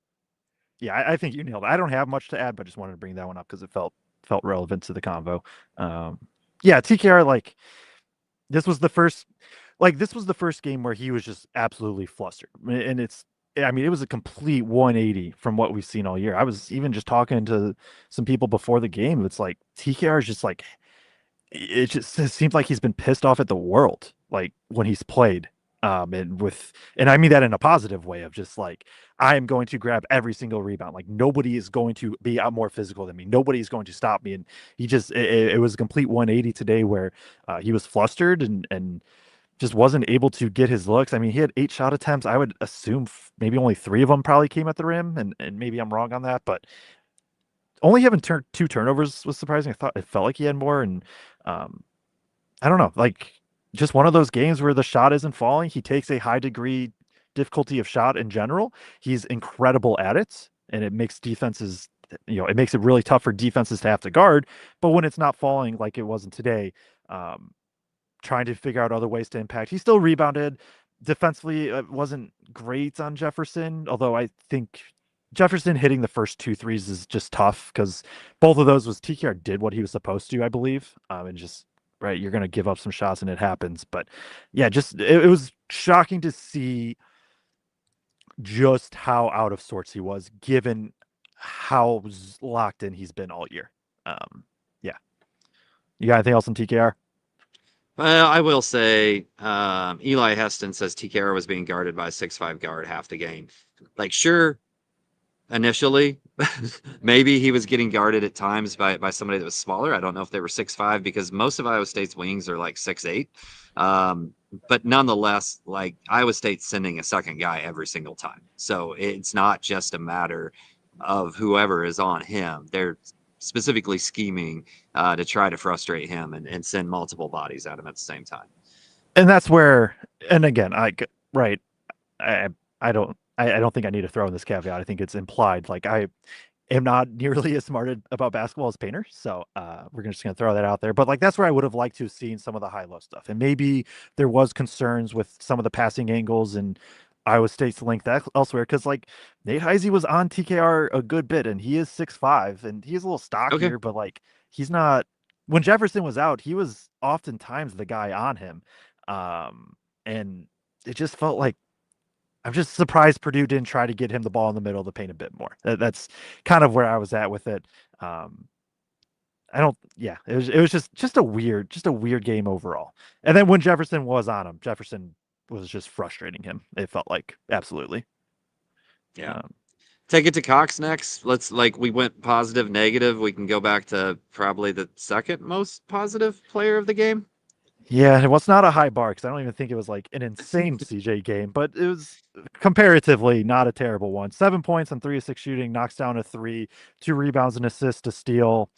I think you nailed it. I don't have much to add, but just wanted to bring that one up because it felt relevant to the convo. Um, yeah, TKR, this was the first game where he was just absolutely flustered, and I mean, it was a complete 180 from what we've seen all year. I was even just talking to some people before the game. It's like TKR is just like it seems like he's been pissed off at the world, like when he's played. And I mean that in a positive way of just like, I am going to grab every single rebound. Like nobody is going to be out more physical than me. Nobody is going to stop me. And it was a complete 180 today where he was flustered and just wasn't able to get his looks. I mean, he had 8 shot attempts. I would assume maybe only 3 of them probably came at the rim, and maybe I'm wrong on that, but only having 2 turnovers was surprising. I thought it felt like he had more, and um, I don't know, like just one of those games where the shot isn't falling. He takes a high degree difficulty of shot in general, he's incredible at it, and it makes defenses, it makes it really tough for defenses to have to guard. But when it's not falling like it wasn't today, um, trying to figure out other ways to impact, he still rebounded. Defensively, it wasn't great on Jefferson, although I think Jefferson hitting the first two threes is just tough because both of those was TKR did what he was supposed to, I believe, and just right, you're going to give up some shots and it happens. But yeah, just it was shocking to see just how out of sorts he was, given how locked in he's been all year. Yeah, you got anything else on TKR? Well, I will say, Eli Heston says TKR was being guarded by a 6'5" guard half the game. Like, sure, initially, maybe he was getting guarded at times by somebody that was smaller. I don't know if they were 6'5", because most of Iowa State's wings are like 6'8". But nonetheless, like, Iowa State's sending a second guy every single time. So it's not just a matter of whoever is on him. They're specifically scheming to try to frustrate him and send multiple bodies at him at the same time. And that's where, and again, right, I I don't think I need to throw in this caveat. I think it's implied. Like I am not nearly as smart about basketball as Painter, so we're just gonna throw that out there. But like that's where I would have liked to have seen some of the high low stuff, and maybe there was concerns with some of the passing angles and Iowa State's length elsewhere because like Nate Heisey was on TKR a good bit, and he is 6'5", and he's a little Okay. stockier, but like he's not. When Jefferson was out, he was oftentimes the guy on him, and it just felt like I'm just surprised Purdue didn't try to get him the ball in the middle of the paint a bit more. That's kind of where I was at with it. Um, I don't. Yeah, it was just a weird game overall. And then when Jefferson was on him, Jefferson was just frustrating him. It felt like absolutely. Yeah. Um, Take it to Cox next. We went positive, negative. We can go back to probably the second most positive player of the game. yeah, it was not a high bar because I don't even think it was like an insane CJ game, but it was comparatively not a terrible one. 7 points on 3 of 6 shooting, knocks down a three, 2 rebounds, and assist to steal.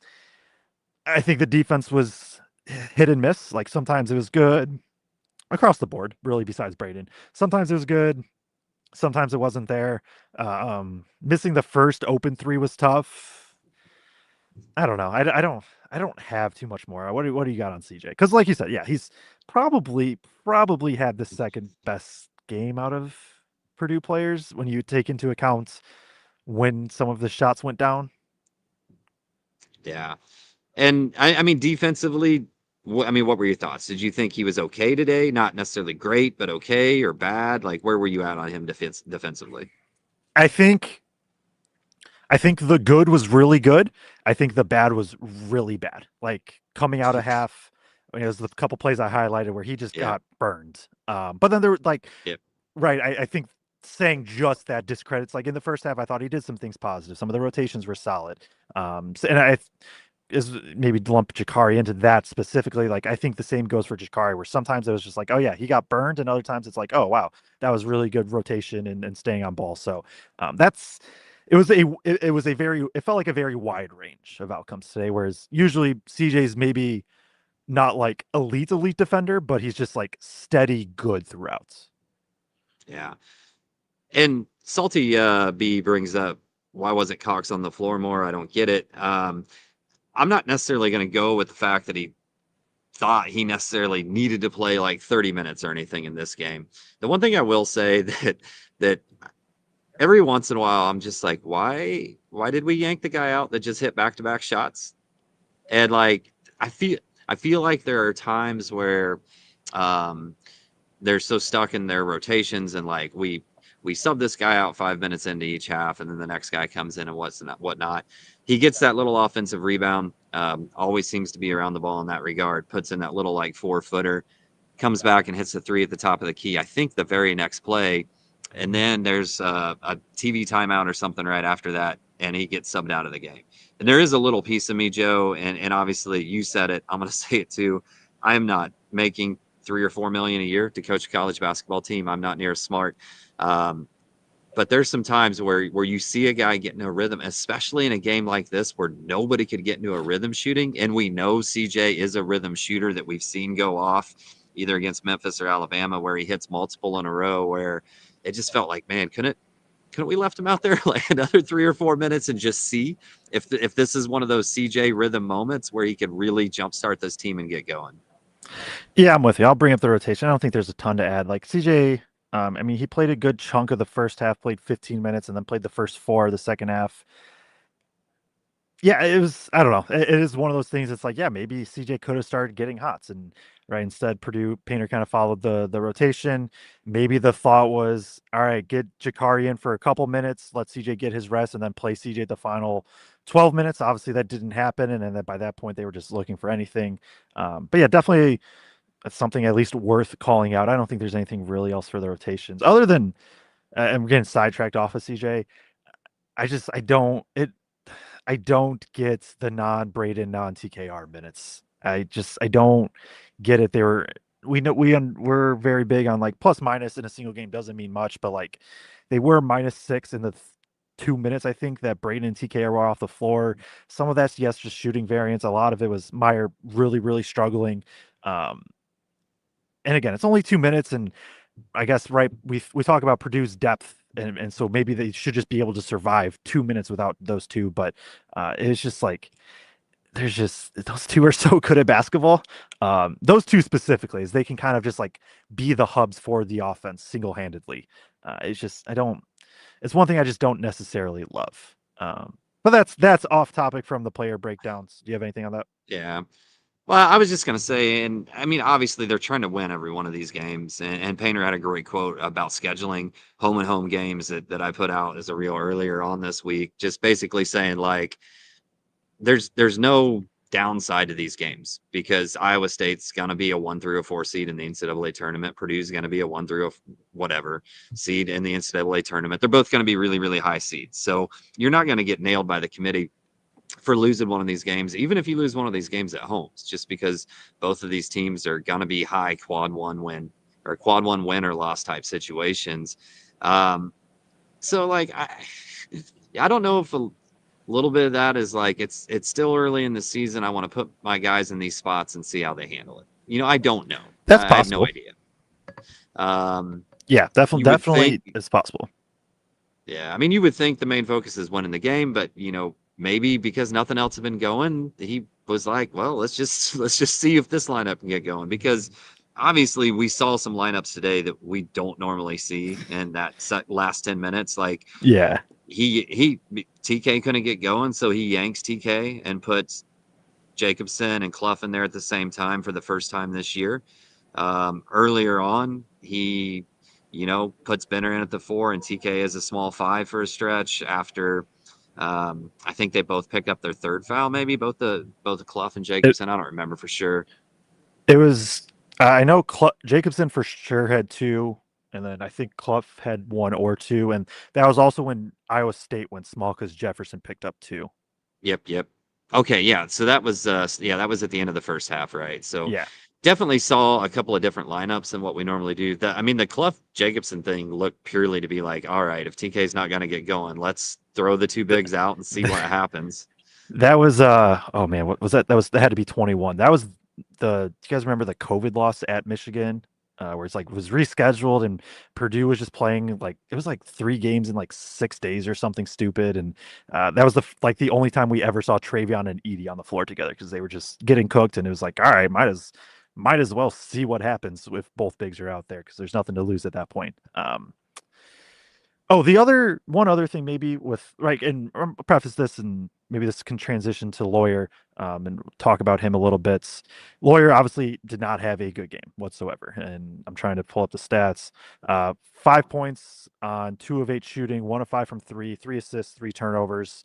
I think the defense was hit and miss. Like sometimes it was good across the board, really, besides Braden. Sometimes it was good, sometimes it wasn't there. Missing the first open three was tough. I don't know. I don't have too much more. What do you got on CJ? Because like you said, yeah, he's probably had the second best game out of Purdue players when you take into account when some of the shots went down. Yeah. And I mean, defensively, I mean, what were your thoughts? Did you think he was okay today? Not necessarily great, but okay or bad? Like, where were you at on him defensively? I think I think the good was really good. I think the bad was really bad. Like coming out of half, I mean, there's a couple plays I highlighted where he just Yeah. got burned. But then there were like, Yeah. right, I think saying just that discredits, like in the first half, I thought he did some things positive. Some of the rotations were solid. And I is maybe lump Jakari into that specifically. Like I think the same goes for Jakari, where sometimes it was just like, oh yeah, he got burned, and other times it's like, oh wow, that was really good rotation and staying on ball. So that's it was a very it felt like a very wide range of outcomes today. Whereas usually CJ's maybe not like elite defender, but he's just like steady good throughout. Yeah. And Salty B brings up, why wasn't Cox on the floor more? I don't get it. I'm not necessarily going to go with the fact that he thought he necessarily needed to play like 30 minutes or anything in this game. The one thing I will say that every once in a while I'm just like, why did we yank the guy out that just hit back-to-back shots? And like I feel like there are times where um they're so stuck in their rotations, and like we sub this guy out 5 minutes into each half, and then the next guy comes in and whatnot. He gets that little offensive rebound. Always seems to be around the ball in that regard. Puts in that little like 4-footer, comes back and hits the three at the top of the key. I think the very next play, and then there's a TV timeout or something right after that, and he gets subbed out of the game. And there is a little piece of me, Joe, and obviously you said it. I'm going to say it too. I am not making 3 or 4 million a year to coach a college basketball team. I'm not near as smart. Um, but there's some times where you see a guy get into a rhythm, especially in a game like this where nobody could get into a rhythm shooting. And we know CJ is a rhythm shooter that we've seen go off either against Memphis or Alabama, where he hits multiple in a row, where it just felt like, man, couldn't we left him out there like another 3 or 4 minutes and just see if this is one of those CJ rhythm moments where he could really jumpstart this team and get going? Yeah, I'm with you. I'll bring up the rotation. I don't think there's a ton to add. Like CJ, I mean, he played a good chunk of the first half, played 15 minutes, and then played the first four of the second half. Yeah, it was. I don't know. It is one of those things. It's like, yeah, maybe CJ could have started getting hots, and right instead, Purdue Painter kind of followed the rotation. Maybe the thought was, all right, get Jakari in for a couple minutes, let CJ get his rest, and then play CJ the final 12 minutes. Obviously, that didn't happen, and then by that point, they were just looking for anything. But yeah, definitely that's something at least worth calling out. I don't think there's anything really else for the rotations other than, and we're getting sidetracked off of CJ. I don't get the non-Braden, non-TKR minutes. I don't get it. We're very big on like plus minus in a single game doesn't mean much, but like they were -6 in the 2 minutes I think that Braden and TKR were off the floor. Some of that's yes, just shooting variance. A lot of it was Meyer really struggling. Um, and again, it's only 2 minutes, and I guess right we talk about Purdue's depth, and so maybe they should just be able to survive 2 minutes without those two. But it's just like there's just those two are so good at basketball. Those two specifically, is they can kind of just like be the hubs for the offense single handedly. It's just I don't. It's one thing I just don't necessarily love. But that's off topic from the player breakdowns. Do you have anything on that? Yeah. Well, I was just gonna say, and I mean, obviously they're trying to win every one of these games. And Painter had a great quote about scheduling home and home games that I put out as a reel earlier on this week, just basically saying like there's no downside to these games because Iowa State's gonna be a 1 through a 4 seed in the NCAA tournament. Purdue's gonna be a 1 through a whatever seed in the NCAA tournament. They're both gonna be really high seeds. So you're not gonna get nailed by the committee for losing one of these games, even if you lose one of these games at home, just because both of these teams are going to be high quad one win or loss type situations. Um, so like I don't know if a little bit of that is like it's still early in the season. I want to put my guys in these spots and see how they handle it. I don't know. That's I have no possible. idea. Um, Yeah, definitely you would think, definitely it's possible. yeah, I mean, you would think the main focus is winning the game, but maybe because nothing else had been going, he was like, well, let's just see if this lineup can get going because obviously we saw some lineups today that we don't normally see in that last 10 minutes. Like Yeah. he TK couldn't get going, so he yanks TK and puts Jacobson and Clough in there at the same time for the first time this year. Earlier on, he puts Benner in at the 4 and TK as a small 5 for a stretch after I think they both picked up their third foul, maybe both the Clough and It Jacobson. I don't remember for sure. it was I know Jacobson for sure had two, and then I think Clough had one or two, and that was also when Iowa State went small because Jefferson picked up two. Yep. Okay, yeah. So that was at the end of the first half, right? So Yeah. definitely saw a couple of different lineups than what we normally do. I mean, the Clough Jacobson thing looked purely to be like, all right, if TK's not going to get going, let's throw the two Th- bigs out and see what happens. That was oh man, what was that? That had to be 21. That was do you guys remember the COVID loss at Michigan? Where it's like it was rescheduled and Purdue was just playing like it was like 3 games in like 6 days or something stupid. And that was like the only time we ever saw Travion and Edie on the floor together because they were just getting cooked and it was like, all right, might as well see what happens if both bigs are out there because there's nothing to lose at that point. Oh, the other one other thing maybe with right, and I'll preface this, and maybe this can transition to Lawyer, and talk about him a little bit. Lawyer obviously did not have a good game whatsoever, and I'm trying to pull up the stats. 5 points on 2 of 8 shooting, 1 of 5 from three, 3 assists, 3 turnovers.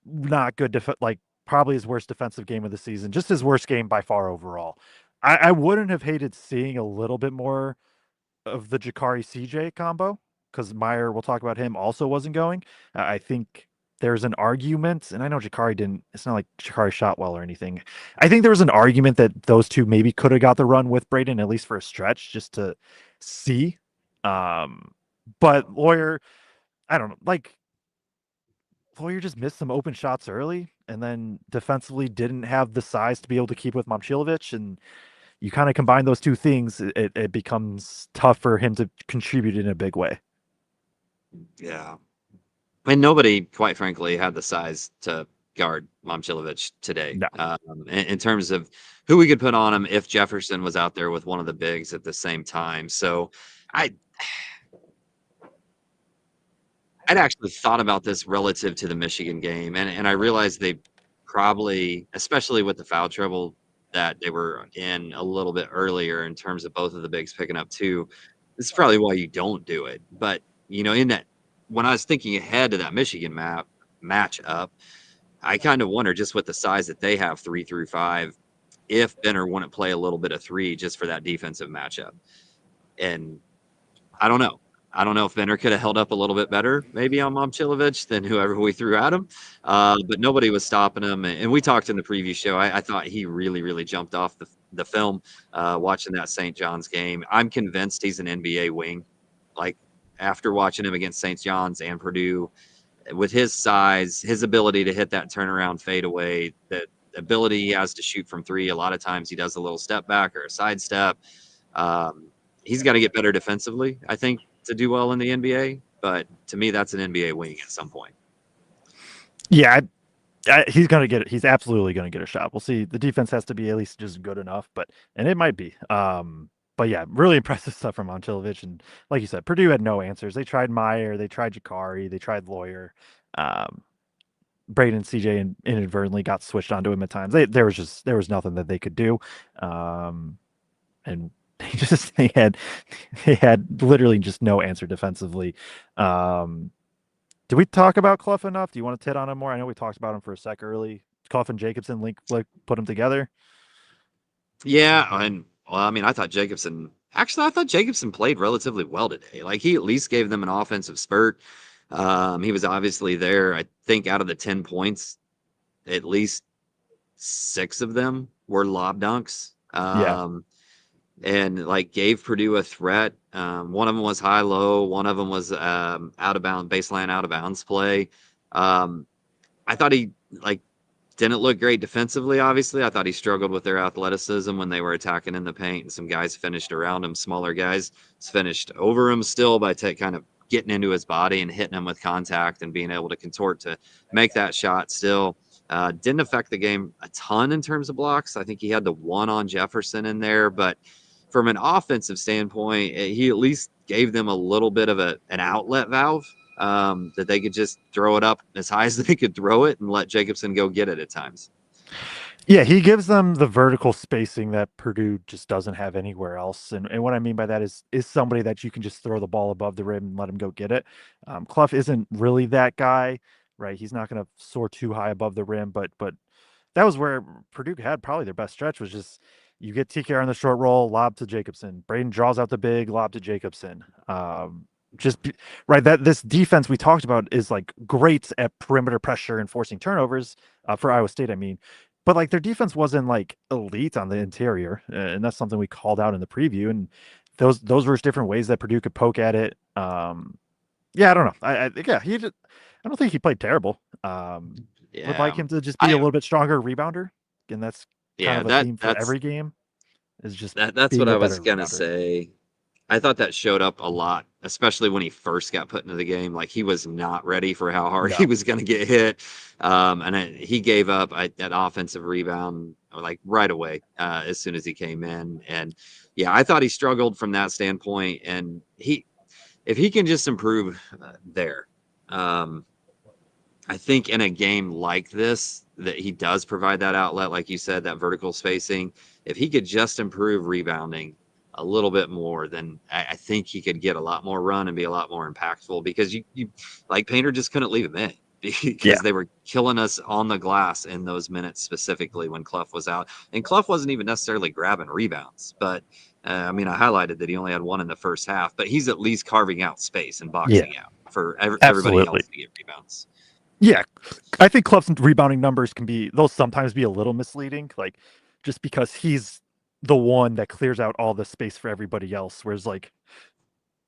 Not good. Like probably his worst defensive game of the season, just his worst game by far overall. I wouldn't have hated seeing a little bit more of the Jakari CJ combo because Meyer, we'll talk about him, also wasn't going. I think there's an argument, and I know Jakari didn't, it's not like Jakari shot well or anything. I think there was an argument that those two maybe could have got the run with Braden, at least for a stretch, just to see. Um, but Lawyer, I don't know, like Lawyer just missed some open shots early and then defensively didn't have the size to be able to keep with Momchilovich. And you kind of combine those two things, it becomes tough for him to contribute in a big way. Yeah. And nobody, quite frankly, had the size to guard Momcilovic today. No. In terms of who we could put on him if Jefferson was out there with one of the bigs at the same time. So I I'd actually thought about this relative to the Michigan game, and I realized they probably, especially with the foul trouble that they were in a little bit earlier in terms of both of the bigs picking up two, this is probably why you don't do it. But in that when I was thinking ahead to that Michigan matchup, I kind of wonder just with the size that they have 3 through 5, if Benner wouldn't play a little bit of three just for that defensive matchup. And I don't know. I don't know if Benner could have held up a little bit better, maybe on Momcilovic than whoever we threw at him. But nobody was stopping him. And we talked in the preview show. I thought he really, really jumped off the film watching that St. John's game. I'm convinced he's an NBA wing. Like after watching him against St. John's and Purdue, with his size, his ability to hit that turnaround fadeaway, the ability he has to shoot from three. A lot of times he does a little step back or a sidestep. Um, he's got to get better defensively, I think, to do well in the NBA. But to me, that's an NBA wing at some point. Yeah, he's gonna get it. He's absolutely gonna get a shot. We'll see. The defense has to be at least just good enough, and it might be. But yeah, really impressive stuff from Momcilovic. And like you said, Purdue had no answers. They tried Meyer, they tried Jakari, they tried Lawyer. Um, Braden and CJ inadvertently got switched onto him at times. There was nothing that they could do. And they had literally just no answer defensively. Did we talk about Clough enough? Do you want to tit on him more? I know we talked about him for a sec early. Clough and Jacobson put them together. Yeah, and well, I mean, I thought Jacobson played relatively well today. Like he at least gave them an offensive spurt. He was obviously there. I think out of the 10 points, at least 6 of them were lob dunks. Yeah, And like gave Purdue a threat. One of them was high low. One of them was out of bounds, baseline out of bounds play. Um, I thought he like didn't look great defensively. Obviously, I thought he struggled with their athleticism when they were attacking in the paint, and some guys finished around him. Smaller guys finished over him still by kind of getting into his body and hitting him with contact and being able to contort to make that shot. Still, didn't affect the game a ton in terms of blocks. I think he had the one on Jefferson in there, but from an offensive standpoint, he at least gave them a little bit of an outlet valve that they could just throw it up as high as they could throw it and let Jacobson go get it at times. yeah, he gives them the vertical spacing that Purdue just doesn't have anywhere else. And what I mean by that is somebody that you can just throw the ball above the rim and let him go get it. Clough isn't really that guy, right? He's not going to soar too high above the rim, but that was where Purdue had probably their best stretch was just you get TKR on the short roll, lob to Jacobson. Braden draws out the big, lob to Jacobson. Just right that this defense we talked about is like great at perimeter pressure and forcing turnovers for Iowa State. I mean, but like their defense wasn't like elite on the interior, and that's something we called out in the preview. And those were just different ways that Purdue could poke at it. Yeah, I don't know. Yeah, I don't think he played terrible. Would like Yeah, him to just be a I little bit stronger rebounder, and that's kind yeah of a theme for that's every game is just that's what being I a was better gonna rebounder. say. I thought that showed up a lot, especially when he first got put into the game. Like he was not ready for how hard he No. was going to get hit, he gave up that offensive rebound like right away as soon as he came in. And yeah, I thought he struggled from that standpoint. And if he can just improve there, um, I think in a game like this that he does provide that outlet, like you said, that vertical spacing. If he could just improve rebounding a little bit more, then I think he could get a lot more run and be a lot more impactful because you like Painter just couldn't leave him in Yeah. because they were killing us on the glass in those minutes specifically when Clough was out. And Clough wasn't even necessarily grabbing rebounds, but I mean, I highlighted that he only had one in the first half, but he's at least carving out space and Yeah. boxing out for everybody Absolutely. else to get rebounds. Yeah, I think Clough's rebounding numbers they'll sometimes be a little misleading, like just because he's the one that clears out all the space for everybody else. Whereas like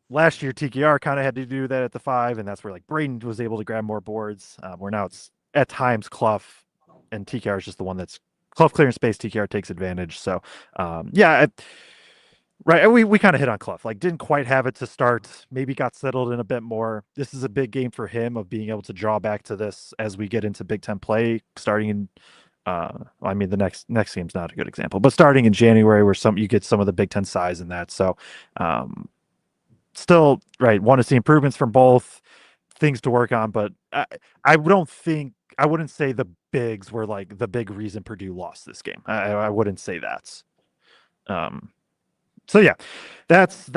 last year, TKR kind of had to do that at the 5, and that's where like Braden was able to grab more boards. Where now it's at times Clough and TKR is just the one that's Clough clearing space, TKR takes advantage. So, yeah, right. We kind of hit on Clough. Like, didn't quite have it to start. Maybe got settled in a bit more. This is a big game for him of being able to draw back to this as we get into Big Ten play, starting in. I mean, the next game's not a good example, but starting in January, where you get some of the Big Ten size in that. So, still, right. Want to see improvements from both, things to work on, but I don't think I wouldn't say the bigs were like the big reason Purdue lost this game. I wouldn't say that. Um, so yeah, that's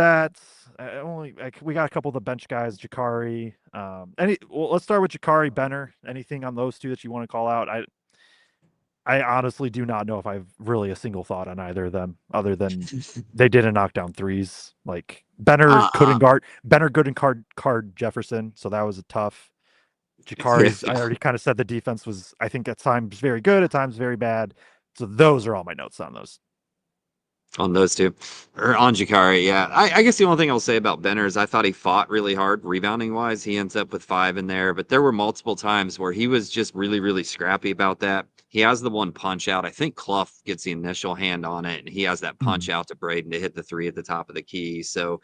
only like we got a couple of the bench guys, Jakari. Let's start with Jakari Benner. Anything on those two that you want to call out? I honestly do not know if I've really a single thought on either of them, other than they didn't knock down threes. Like Uh, Benner couldn't card Jefferson, so that was a tough. yeah, Jakari's I already kind of said the defense was, I think, at times very good, at times very bad. So those are all my notes on those. on those two, or on Jakari, yeah. I guess the only thing I'll say about Benner is I thought he fought really hard rebounding wise. He ends up with 5 in there, but there were multiple times where he was just really, really scrappy about that. He has the one punch out. I think Clough gets the initial hand on it, and he has that punch Mhm. out to Braden to hit the 3 at the top of the key. So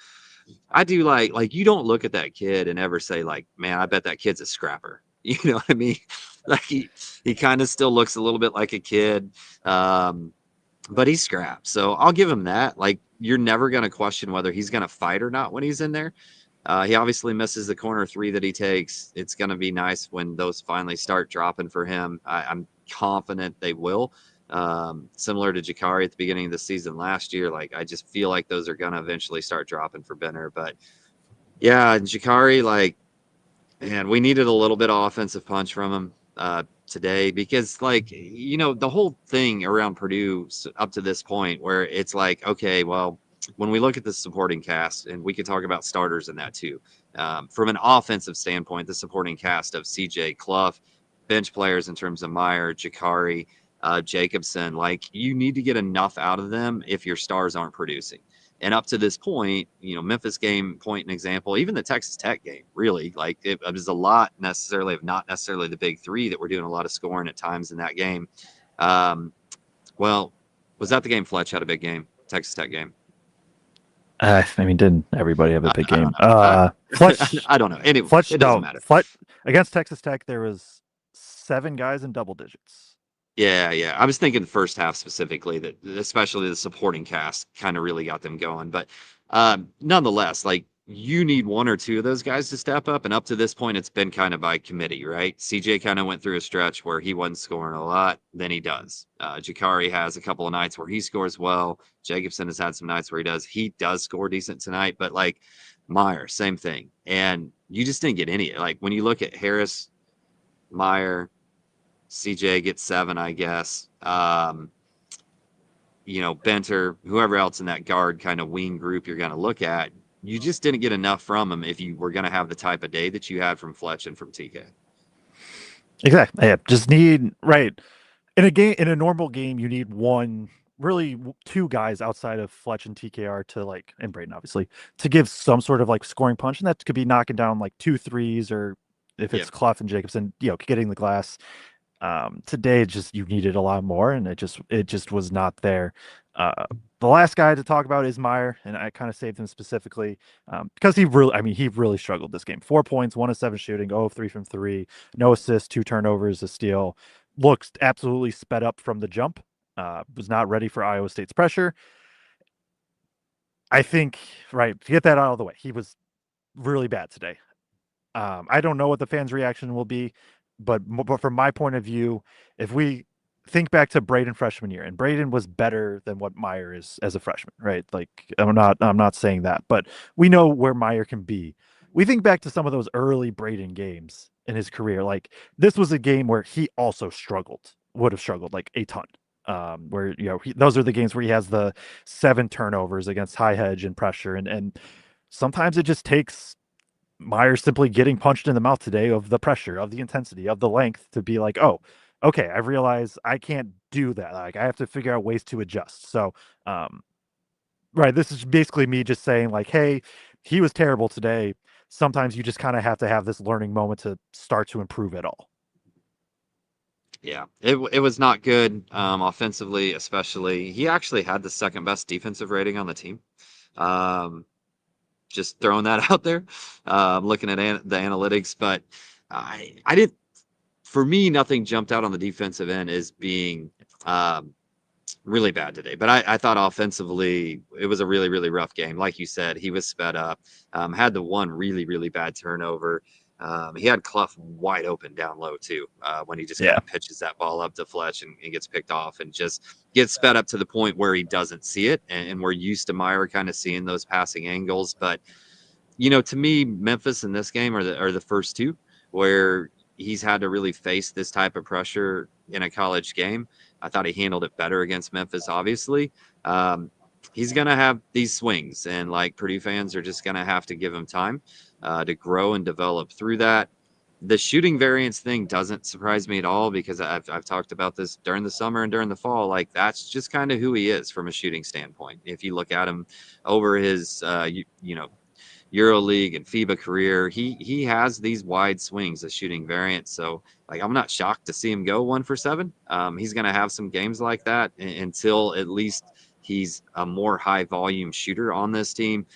I do like you don't look at that kid and ever say like, man, I bet that kid's a scrapper. You know what I mean? Like he kind of still looks a little bit like a kid. But he's scrapped. So I'll give him that. Like, you're never going to question whether he's going to fight or not when he's in there. He obviously misses the corner 3 that he takes. It's going to be nice when those finally start dropping for him. I'm confident they will. Similar to Jakari at the beginning of the season last year, like I just feel like those are going to eventually start dropping for Benner. But yeah, Jakari, like, man, we needed a little bit of offensive punch from him today because, like, the whole thing around Purdue up to this point where it's like, okay, well, when we look at the supporting cast, and we could talk about starters in that too, from an offensive standpoint, the supporting cast of CJ Clough, bench players in terms of Meyer, Jakari, Jacobson, like, you need to get enough out of them if your stars aren't producing. And up to this point, Memphis game, point an example, even the Texas Tech game, really, like it was a lot necessarily of not necessarily the big 3 that were doing a lot of scoring at times in that game. Um, well, was that the game Fletch had a big game, Texas Tech game? I mean, didn't everybody have a big I don't game? know. Fletch, I don't know. Anyway, Fletch, it doesn't no, matter. Fletch against Texas Tech. There was 7 guys in double digits. Yeah, yeah. I was thinking the first half specifically that especially the supporting cast kind of really got them going. But nonetheless, like you need 1 or 2 of those guys to step up. And up to this point, it's been kind of by committee, right? CJ kind of went through a stretch where he wasn't scoring a lot. Then he does. Jakari has a couple of nights where he scores well. Jacobson has had some nights where he does. He does score decent tonight. But like Meyer, same thing. And you just didn't get any. Like when you look at Harris, Meyer, CJ gets 7, I guess. Benter, whoever else in that guard kind of wing group you're going to look at, you just didn't get enough from them if you were going to have the type of day that you had from Fletch and from TK. Exactly. Yeah, just need right in a normal game. You need one, really 2 guys outside of Fletch and TKR to like, and Braden obviously, to give some sort of like scoring punch, and that could be knocking down like 2 threes, or if Yeah. it's Clough and Jacobson, getting the glass. Today just you needed a lot more, and it just was not there. uh the last guy to talk about is Meyer, and I kind of saved him specifically because he really struggled this game. 4 points, 1 of 7 shooting, 0 of 3 from 3, no assists, 2 turnovers, a steal. Looks absolutely sped up from the jump. Was not ready for Iowa State's pressure. I think, right, to get that out of the way, he was really bad today. I don't know what the fans' reaction will be, but from my point of view, if we think back to Braden freshman year, and Braden was better than what Meyer is as a freshman, right? Like I'm not saying that, but we know where Meyer can be. We think back to some of those early Braden games in his career. Like this was a game where he also would have struggled like a ton. Where those are the games where he has the 7 turnovers against high hedge and pressure, and sometimes it just takes Meyer simply getting punched in the mouth today of the pressure, of the intensity, of the length to be like, oh, okay, I realize I can't do that. Like I have to figure out ways to adjust. So, um, right, this is basically me just saying like, hey, he was terrible today. Sometimes you just kind of have to have this learning moment to start to improve it all. Yeah, it was not good offensively, especially. He actually had the second best defensive rating on the team. Um, just throwing that out there. Looking at the analytics, but I didn't. For me, nothing jumped out on the defensive end as being um, really bad today. But I thought offensively, it was a really, really rough game. Like you said, he was sped up, had the one really, really bad turnover. He had Clough wide open down low too when he just kind Yeah. of pitches that ball up to Fletch and gets picked off and just gets sped up to the point where he doesn't see it. And we're used to Meyer kind of seeing those passing angles. But, to me, Memphis in this game are the first two where he's had to really face this type of pressure in a college game. I thought he handled it better against Memphis, obviously. Um, he's going to have these swings, and like Purdue fans are just going to have to give him time to grow and develop through that. The shooting variance thing doesn't surprise me at all because I've talked about this during the summer and during the fall. Like, that's just kind of who he is from a shooting standpoint. If you look at him over his, EuroLeague and FIBA career, he has these wide swings of shooting variants. So, like, I'm not shocked to see him go 1 for 7. He's going to have some games like that until at least he's a more high volume shooter on this team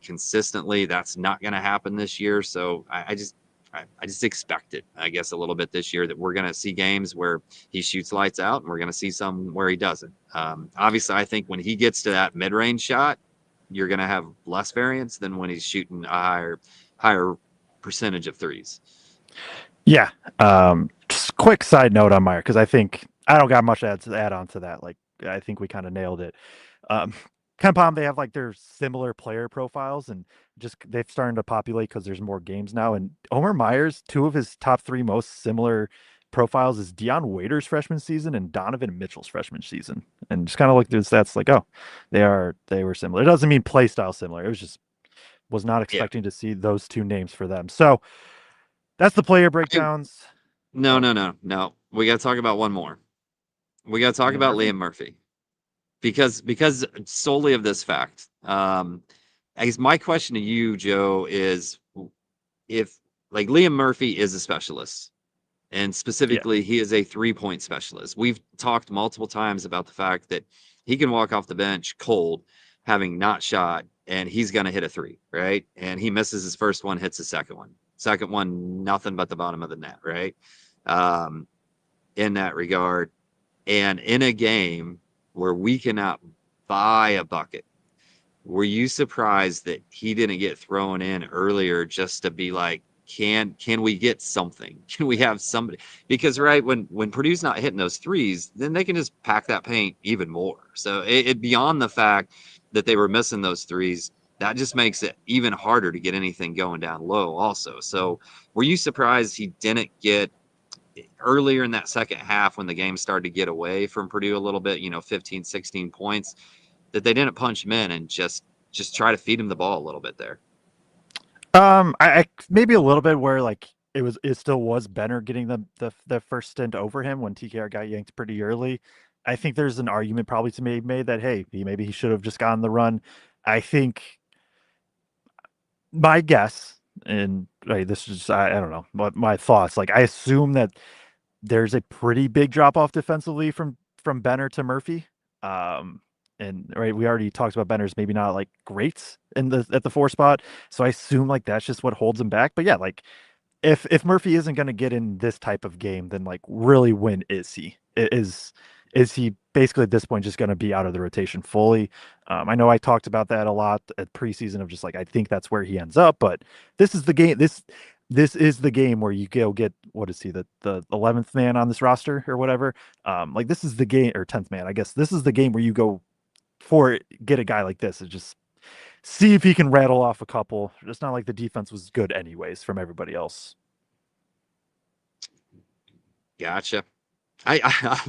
consistently. That's not going to happen this year. So I just expect it, I guess, a little bit this year that we're going to see games where he shoots lights out and we're going to see some where he doesn't. Obviously, I think when he gets to that mid range shot, you're going to have less variance than when he's shooting a higher percentage of threes. Yeah. Just quick side note on Meyer, because I think I don't got much to add on to that. Like, I think we kind of nailed it. Um, KenPom, they have like their similar player profiles, and just they've started to populate because there's more games now. And Omer Myers, two of his top three most similar profiles is Dion Waiters' freshman season and Donovan Mitchell's freshman season. And just kind of looked at the stats, like, oh, they were similar. It doesn't mean play style similar. It was just was not Yeah. expecting to see those two names for them. So that's the player I, breakdowns. no, Oh, no, no, no. We got to talk about one more. We got to talk Liam about Murphy. Liam Murphy because solely of this fact. I guess my question to you, Joe, is if like Liam Murphy is a specialist, and Yeah. specifically, he is a 3-point specialist. We've talked multiple times about the fact that he can walk off the bench cold, having not shot, and he's going to hit a three, right? And he misses his first one, hits his second one. Second one, nothing but the bottom of the net, right? Um, in that regard. And in a game where we cannot buy a bucket, were you surprised that he didn't get thrown in earlier just to be like, can we get something? Can we have somebody? Because right when Purdue's not hitting those threes, then they can just pack that paint even more. So it beyond the fact that they were missing those threes, that just makes it even harder to get anything going down low. Also, so were you surprised he didn't get earlier in that second half when the game started to get away from Purdue a little bit? 15, 16 points that they didn't punch him in and just try to feed him the ball a little bit there. I maybe a little bit where like it still was Benner getting the first stint over him when TKR got yanked pretty early. I think there's an argument probably to be made that hey, maybe he should have just gotten the run. I think my guess, and right, this is I don't know, but my thoughts. Like I assume that there's a pretty big drop off defensively from Benner to Murphy. Um, and right, we already talked about Benner's maybe not like great in the at the 4 spot, so I assume like that's just what holds him back. But yeah, like if Murphy isn't going to get in this type of game, then like really when is he? Is he basically at this point just going to be out of the rotation fully? I know I talked about that a lot at preseason of just like I think that's where he ends up, but this is the game. This is the game where you go get what is he the 11th man on this roster or whatever. Like this is the game or 10th man, I guess. This is the game where you go for get a guy like this and just see if he can rattle off a couple. It's not like the defense was good anyways from everybody else. Gotcha. I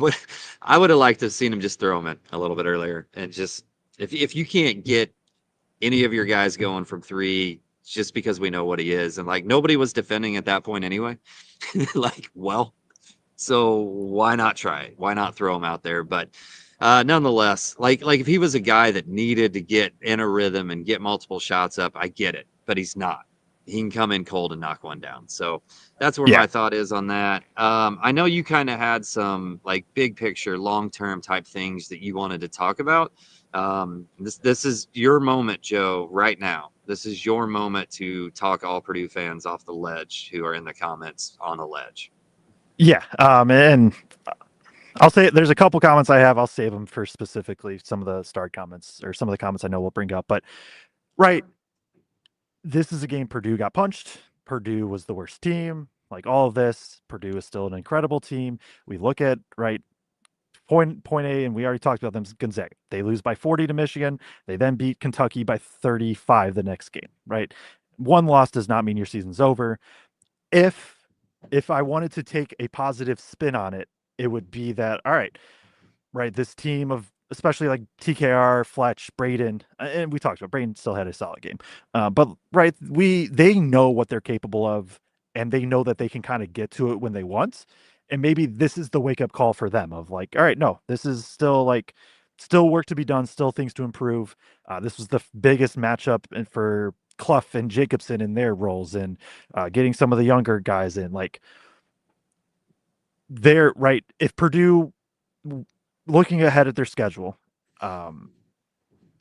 would have liked to have seen him just throw him in a little bit earlier and just if you can't get any of your guys going from three just because we know what he is and like nobody was defending at that point anyway. Like, well, so why not try it? Why not throw him out there? But nonetheless, like if he was a guy that needed to get in a rhythm and get multiple shots up, I get it, but he's not. he can come in cold and knock one down. So that's where Yeah. my thought is on that. I know you kind of had some like big picture, long term type things that you wanted to talk about. This is your moment, Joe. Right now, this is your moment to talk all Purdue fans off the ledge who are in the comments on the ledge. Yeah. And I'll say there's a couple comments I have. I'll save them for specifically some of the start comments or some of the comments I know we'll bring up. But right, this is a game Purdue got punched. Purdue was the worst team. Like all of this, Purdue is still an incredible team. We look at right point A, and we already talked about them. Gonzaga. They lose by 40 to Michigan. They then beat Kentucky by 35 the next game. Right, one loss does not mean your season's over. If if I wanted to take a positive spin on it, it would be that all right, this team of especially like TKR, Fletch, Braden, and we talked about Braden still had a solid game, but right, they know what they're capable of, and they know that they can kind of get to it when they want, and maybe this is the wake up call for them of like, all right, no, this is still like still work to be done, still things to improve. This was the biggest matchup and for Clough and Jacobson in their roles, and getting some of the younger guys in like they're right. If Purdue looking ahead at their schedule, um,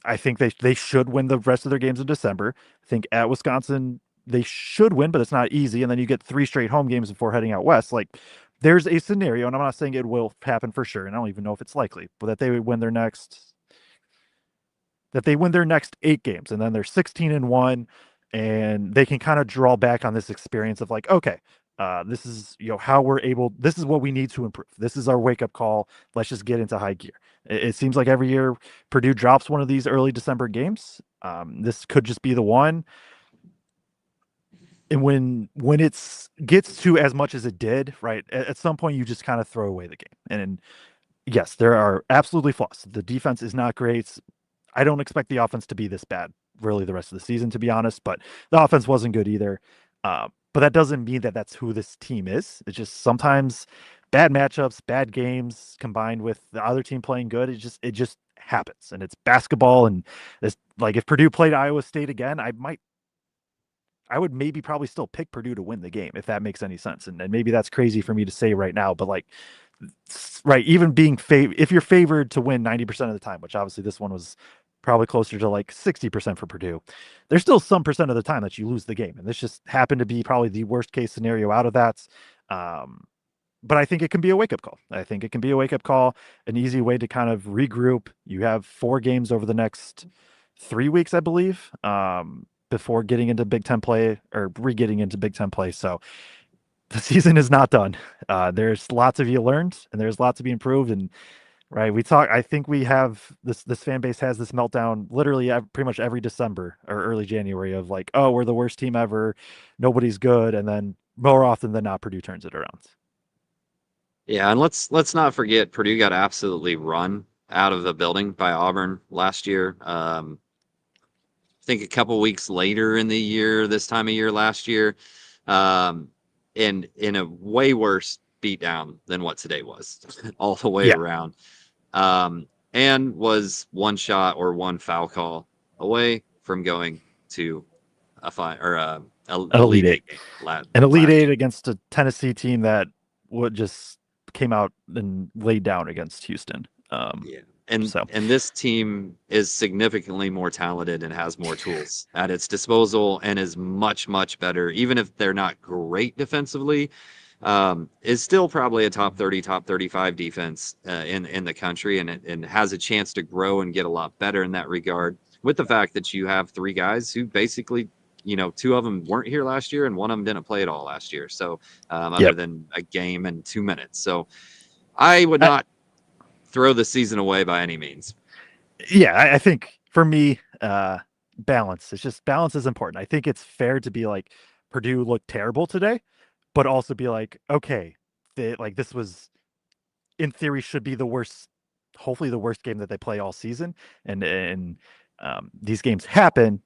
I think they should win the rest of their games in December. I think at Wisconsin they should win, but it's not easy. And then you get 3 straight home games before heading out west. Like there's a scenario, and I'm not saying it will happen for sure, and I don't even know if it's likely, but that they would win their next that they win their next 8 games, and then they're 16-1, and they can kind of draw back on this experience of like, okay, this is how we're able. This is what we need to improve. This is our wake up call. Let's just get into high gear. It seems like every year Purdue drops one of these early December games. This could just be the one. And when it's gets to as much as it did, right, at some point you just kind of throw away the game. And yes, there are absolutely flaws. The defense is not great. I don't expect the offense to be this bad really the rest of the season, to be honest, but the offense wasn't good either. But that doesn't mean that that's who this team is. It's just sometimes bad matchups, bad games combined with the other team playing good. It just happens, and it's basketball. And it's like if Purdue played Iowa State again, I would maybe probably still pick Purdue to win the game if that makes any sense. And maybe that's crazy for me to say right now, but like right, even being if you're favored to win 90% of the time, which obviously this one was probably closer to like 60% for Purdue, there's still some percent of the time that you lose the game. And this just happened to be probably the worst case scenario out of that. Um, but I think it can be a wake up call. I think it can be a wake up call, an easy way to kind of regroup. You have 4 games over the next 3 weeks, I believe, before getting into Big Ten play or re-getting into Big Ten play. So the season is not done. There's lots of you learned, and there's lots to be improved. And right, we talk. I think we have this fan base has this meltdown literally pretty much every December or early January of like, oh, we're the worst team ever, nobody's good, and then more often than not, Purdue turns it around. Yeah, and let's not forget Purdue got absolutely run out of the building by Auburn last year. I think a couple weeks later in the year, this time of year last year, um, and in a way worse beatdown than what today was, all the way Yeah, around. And was one shot or one foul call away from going to a fine or an a Elite lead Eight, eight game last an Elite last Eight year. against a Tennessee team that would just came out and laid down against Houston. Yeah. So And this team is significantly more talented and has more tools at its disposal and is much, much better, even if they're not great defensively, is still probably a top 30, top 35 defense in the country and has a chance to grow and get a lot better in that regard. With the fact that you have 3 guys who basically, 2 of them weren't here last year and one of them didn't play at all last year. So, other yep. than a game and 2 minutes. So, I would I, not throw the season away by any means. yeah, I think for me, balance. It's just balance is important. I think it's fair to be like Purdue looked terrible today, but also be like, okay, like this was in theory should be the worst, hopefully the worst game that they play all season, and these games happen,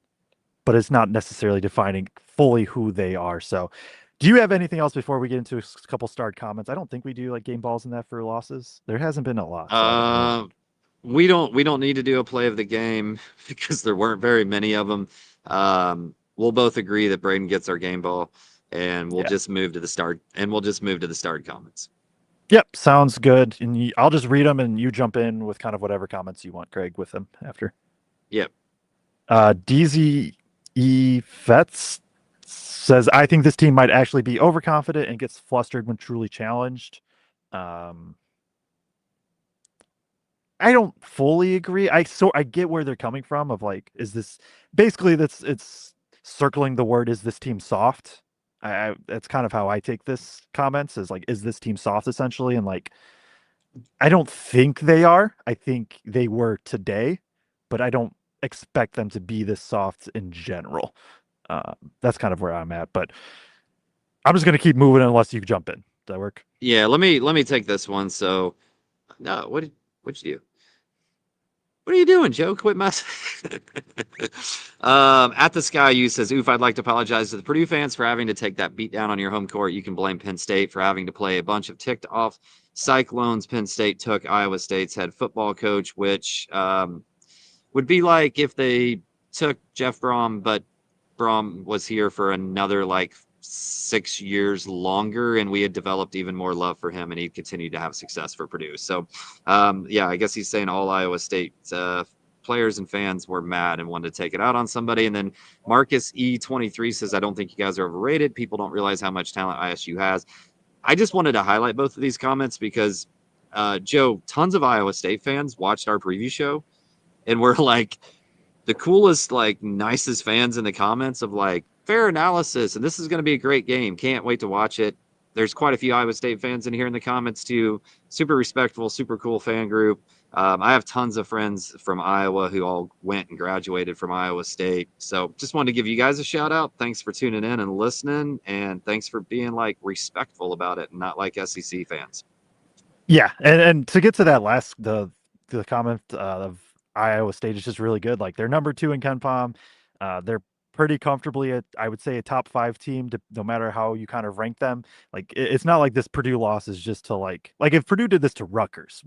but it's not necessarily defining fully who they are. So, do you have anything else before we get into a couple starred comments? I don't think we do like game balls in that for losses. There hasn't been a lot, so I don't know. Uh, we don't need to do a play of the game because there weren't very many of them. we'll both agree that Braden gets our game ball, and we'll Yeah. just move to the start. And we'll just move to the start comments. Yep, sounds good. And I'll just read them and you jump in with kind of whatever comments you want, Craig, with them after. Yep. DZE Fets says, I think this team might actually be overconfident and gets flustered when truly challenged. Um, I don't fully agree. I get where they're coming from of like, is this basically it's circling the word, is this team soft? That's kind of how I take this comments is like, is this team soft essentially? And like, I don't think they are. I think they were today, but I don't expect them to be this soft in general. That's kind of where I'm at, but I'm just gonna keep moving unless you jump in. Does that work? Yeah. Let me take this one. So no, what'd you do? What are you doing, Joe? Quit messing. At the Sky U says, "Oof, I'd like to apologize to the Purdue fans for having to take that beat down on your home court. You can blame Penn State for having to play a bunch of ticked off Cyclones. Penn State took Iowa State's head football coach, which would be like if they took Jeff Brom, but Brom was here for another like 6 years longer, and we had developed even more love for him, and he continued to have success for Purdue. So, yeah, I guess he's saying all Iowa State players and fans were mad and wanted to take it out on somebody. And then Marcus E23 says, I don't think you guys are overrated. People don't realize how much talent ISU has. I just wanted to highlight both of these comments because, Joe, tons of Iowa State fans watched our preview show and were like, the coolest, like nicest fans in the comments of like fair analysis, and this is going to be a great game. Can't wait to watch it. There's quite a few Iowa State fans in here in the comments too. Super respectful, super cool fan group. I have tons of friends from Iowa who all went and graduated from Iowa State. So just wanted to give you guys a shout out. Thanks for tuning in and listening, and thanks for being like respectful about it and not like SEC fans. Yeah, and to get to that last the comment of Iowa State is just really good. Like they're number 2 in Ken Palm. They're pretty comfortably I would say a top 5 team no matter how you kind of rank them. Like it's not like this Purdue loss is just to like if Purdue did this to Rutgers,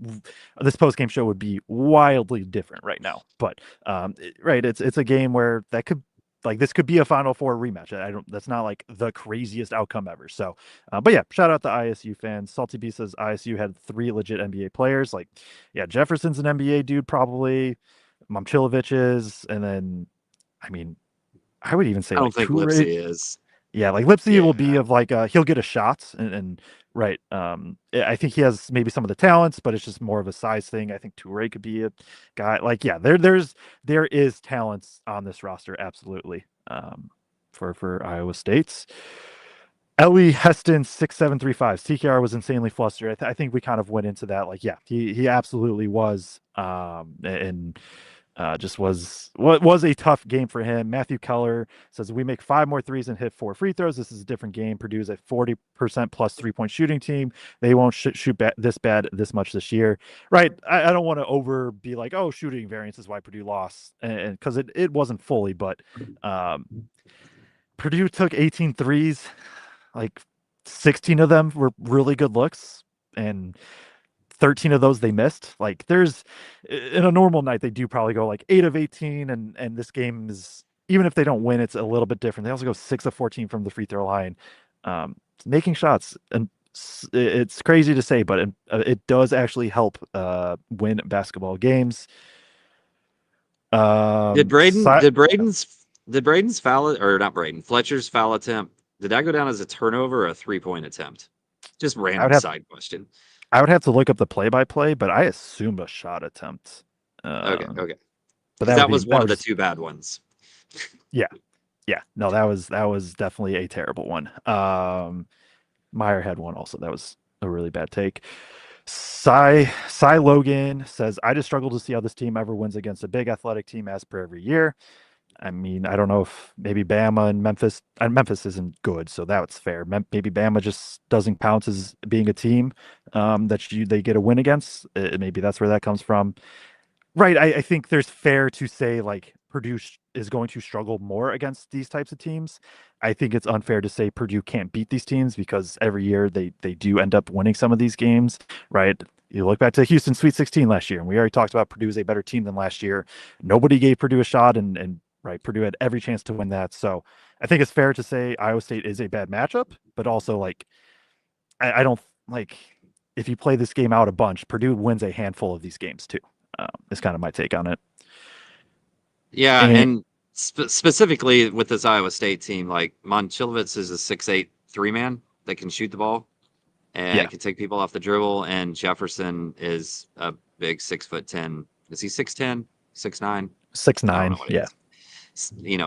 this post game show would be wildly different right now. But right, it's a game where that could like this could be a Final Four rematch. I don't. That's not like the craziest outcome ever. So, but yeah, shout out to ISU fans. Salty B says ISU had 3 legit NBA players. Like, yeah, Jefferson's an NBA dude probably. Momchilovich is, and then, I mean, I would even say I don't like think Toure. Lipsy is. Yeah, like Lipsy will be Yeah. of like he'll get a shot and right. I think he has maybe some of the talents, but it's just more of a size thing. I think Toure could be a guy like yeah, there is talents on this roster, absolutely. For Iowa State's. Ellie Heston 6735. TKR was insanely flustered. I think we kind of went into that. Like, yeah, he absolutely was. And just was a tough game for him. Matthew Keller says we make 5 more threes and hit 4 free throws. This is a different game. Purdue's a 40% plus 3-point shooting team. They won't shoot this bad this much this year, right? I don't want to over be like, oh, shooting variance is why Purdue lost, and because it wasn't fully, but Purdue took 18 threes, like 16 of them were really good looks, and 13 of those they missed. Like there's in a normal night they do probably go like 8 of 18, and this game is even if they don't win it's a little bit different. They also go 6 of 14 from the free throw line. Making shots, and it's crazy to say, but it does actually help win basketball games. Did Braden Si- did Braden's foul, or not Braden, Fletcher's foul attempt, did that go down as a turnover or a 3-point attempt? Just I would random have side question. I would have to look up the play by play, but I assume a shot attempt. Okay, Um, okay. but Because that would that be was one of the two bad ones. yeah. Yeah, no, that was definitely a terrible one. Meyer had one also. That was a really bad take. Cy Logan says, I just struggle to see how this team ever wins against a big athletic team as per every year. I mean, I don't know if maybe Bama and Memphis isn't good, so that's fair. Maybe Bama just doesn't count as being a team they get a win against. Maybe that's where that comes from. Right. I think there's fair to say like Purdue is going to struggle more against these types of teams. I think it's unfair to say Purdue can't beat these teams because every year they do end up winning some of these games, right? You look back to Houston Sweet 16 last year, and we already talked about Purdue is a better team than last year. Nobody gave Purdue a shot, and right? Purdue had every chance to win that. So I think it's fair to say Iowa State is a bad matchup, but also like I don't like if you play this game out a bunch, Purdue wins a handful of these games too. Is kind of my take on it. Yeah, And and specifically with this Iowa State team, like Monchilovitz is a 6'8" 3-man that can shoot the ball yeah, and can take people off the dribble, and Jefferson is a big 6'10". Is he 6'10", 6'9"? six I don't know nine, what he yeah, is.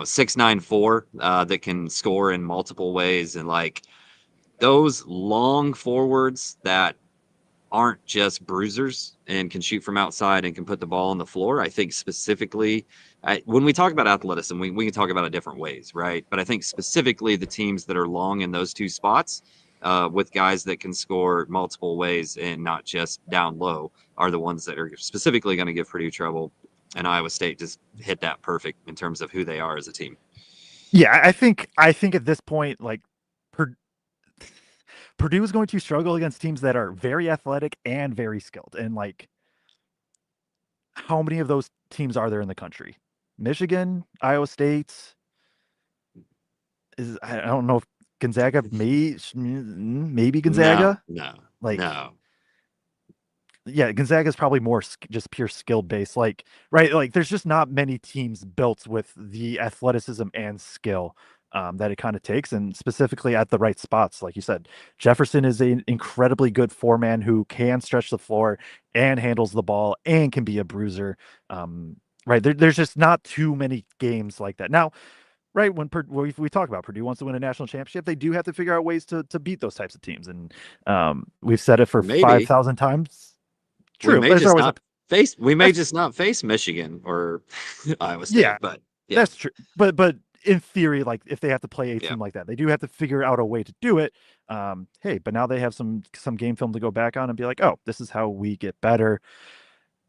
6'9", 4", that can score in multiple ways, and like those long forwards that aren't just bruisers and can shoot from outside and can put the ball on the floor. I think specifically, when we talk about athleticism, we can talk about it different ways, right? But I think specifically the teams that are long in those two spots with guys that can score multiple ways and not just down low are the ones that are specifically going to give Purdue trouble. And Iowa State just hit that perfect in terms of who they are as a team. yeah. I think at this point, like Purdue is going to struggle against teams that are very athletic and very skilled. And like, how many of those teams are there in the country? Michigan, Iowa State is I don't know if Gonzaga maybe No, Gonzaga. no, Like, no. yeah, Gonzaga is probably more just pure skill based. Like, right, like there's just not many teams built with the athleticism and skill that it kind of takes, and specifically at the right spots. Like you said, Jefferson is an incredibly good four man who can stretch the floor and handles the ball and can be a bruiser. Right, there's just not too many games like that now. Right when we talk about Purdue wants to win a national championship, they do have to figure out ways to beat those types of teams, and we've said it for five Maybe thousand times. we True, may there's just always a not face. We may that's just not face Michigan or Iowa State, yeah, but yeah, that's true. But in theory, like if they have to play a yeah. team like that, they do have to figure out a way to do it. Hey, but now they have some game film to go back on and be like, oh, this is how we get better.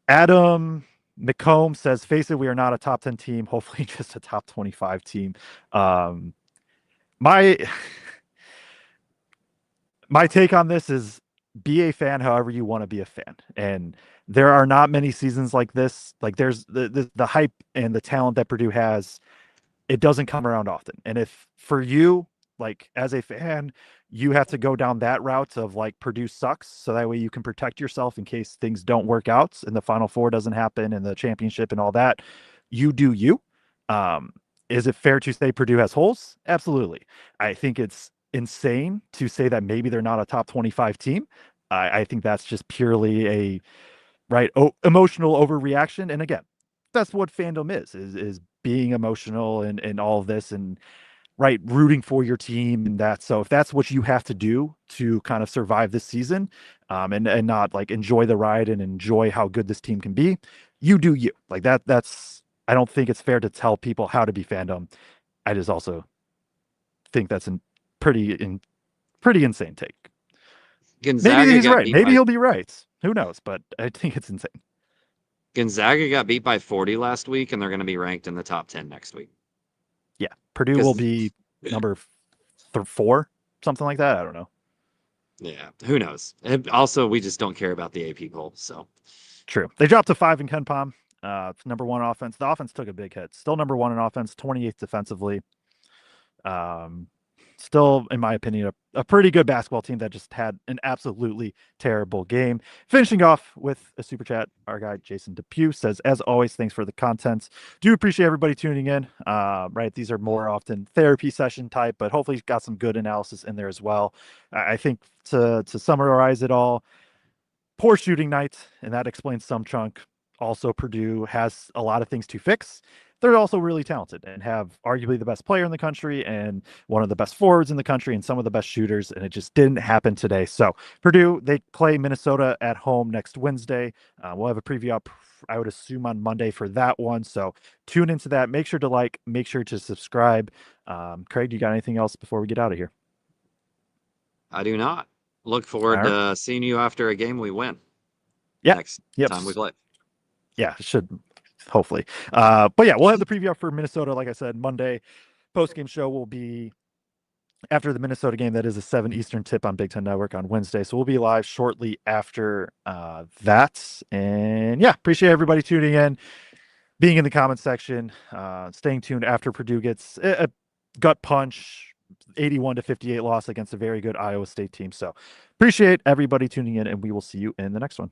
Adam McComb says, face it, we are not a top 10 team, hopefully just a top 25 team. Um, my my take on this is be a fan however you want to be a fan. And there are not many seasons like this. Like there's the hype and the talent that Purdue has, it doesn't come around often. And if for you, like as a fan, you have to go down that route of like Purdue sucks, so that way you can protect yourself in case things don't work out and the Final Four doesn't happen and the championship and all that. You do you. Um, is it fair to say Purdue has holes? Absolutely. I think it's insane to say that maybe they're not a top 25 team. I think that's just purely a emotional overreaction. And again, that's what fandom is being emotional and all of this and right rooting for your team and that. So if that's what you have to do to kind of survive this season, and not like enjoy the ride and enjoy how good this team can be, you do you. Like that's I don't think it's fair to tell people how to be fandom. I just also think that's a pretty insane take. Maybe Gonzaga he's got right. beat Maybe by he'll be right. Who knows? But I think it's insane. Gonzaga got beat by 40 last week, and they're going to be ranked in the top 10 next week. Yeah, Purdue will Because be number four, something like that. I don't know. yeah, who knows? And also, we just don't care about the AP poll. So True. They dropped to five in Ken Palm. Number one offense. The offense took a big hit. Still number one in offense, 28th defensively. Um, Still, in my opinion, a pretty good basketball team that just had an absolutely terrible game. Finishing off with a super chat, our guy Jason Depew says, as always, thanks for the content. Do appreciate everybody tuning in. Right, these are more often therapy session type, but hopefully got some good analysis in there as well. I think to summarize it all, poor shooting night, and that explains some chunk. Also, Purdue has a lot of things to fix. They're also really talented and have arguably the best player in the country and one of the best forwards in the country and some of the best shooters, and it just didn't happen today. So Purdue, they play Minnesota at home next Wednesday. We'll have a preview up, I would assume, on Monday for that one. So tune into that. Make sure to like, make sure to subscribe. Kraig, you got anything else before we get out of here? I do not. Look All forward right. to seeing you after a game we win Yeah. next Yep. time we play. Yeah, should hopefully. But yeah, we'll have the preview up for Minnesota. Like I said, Monday post game show will be after the Minnesota game. That is a 7 Eastern tip on Big Ten Network on Wednesday. So we'll be live shortly after that. And yeah, appreciate everybody tuning in. being in the comment section, staying tuned after Purdue gets a gut punch, 81-58 loss against a very good Iowa State team. So appreciate everybody tuning in, and we will see you in the next one.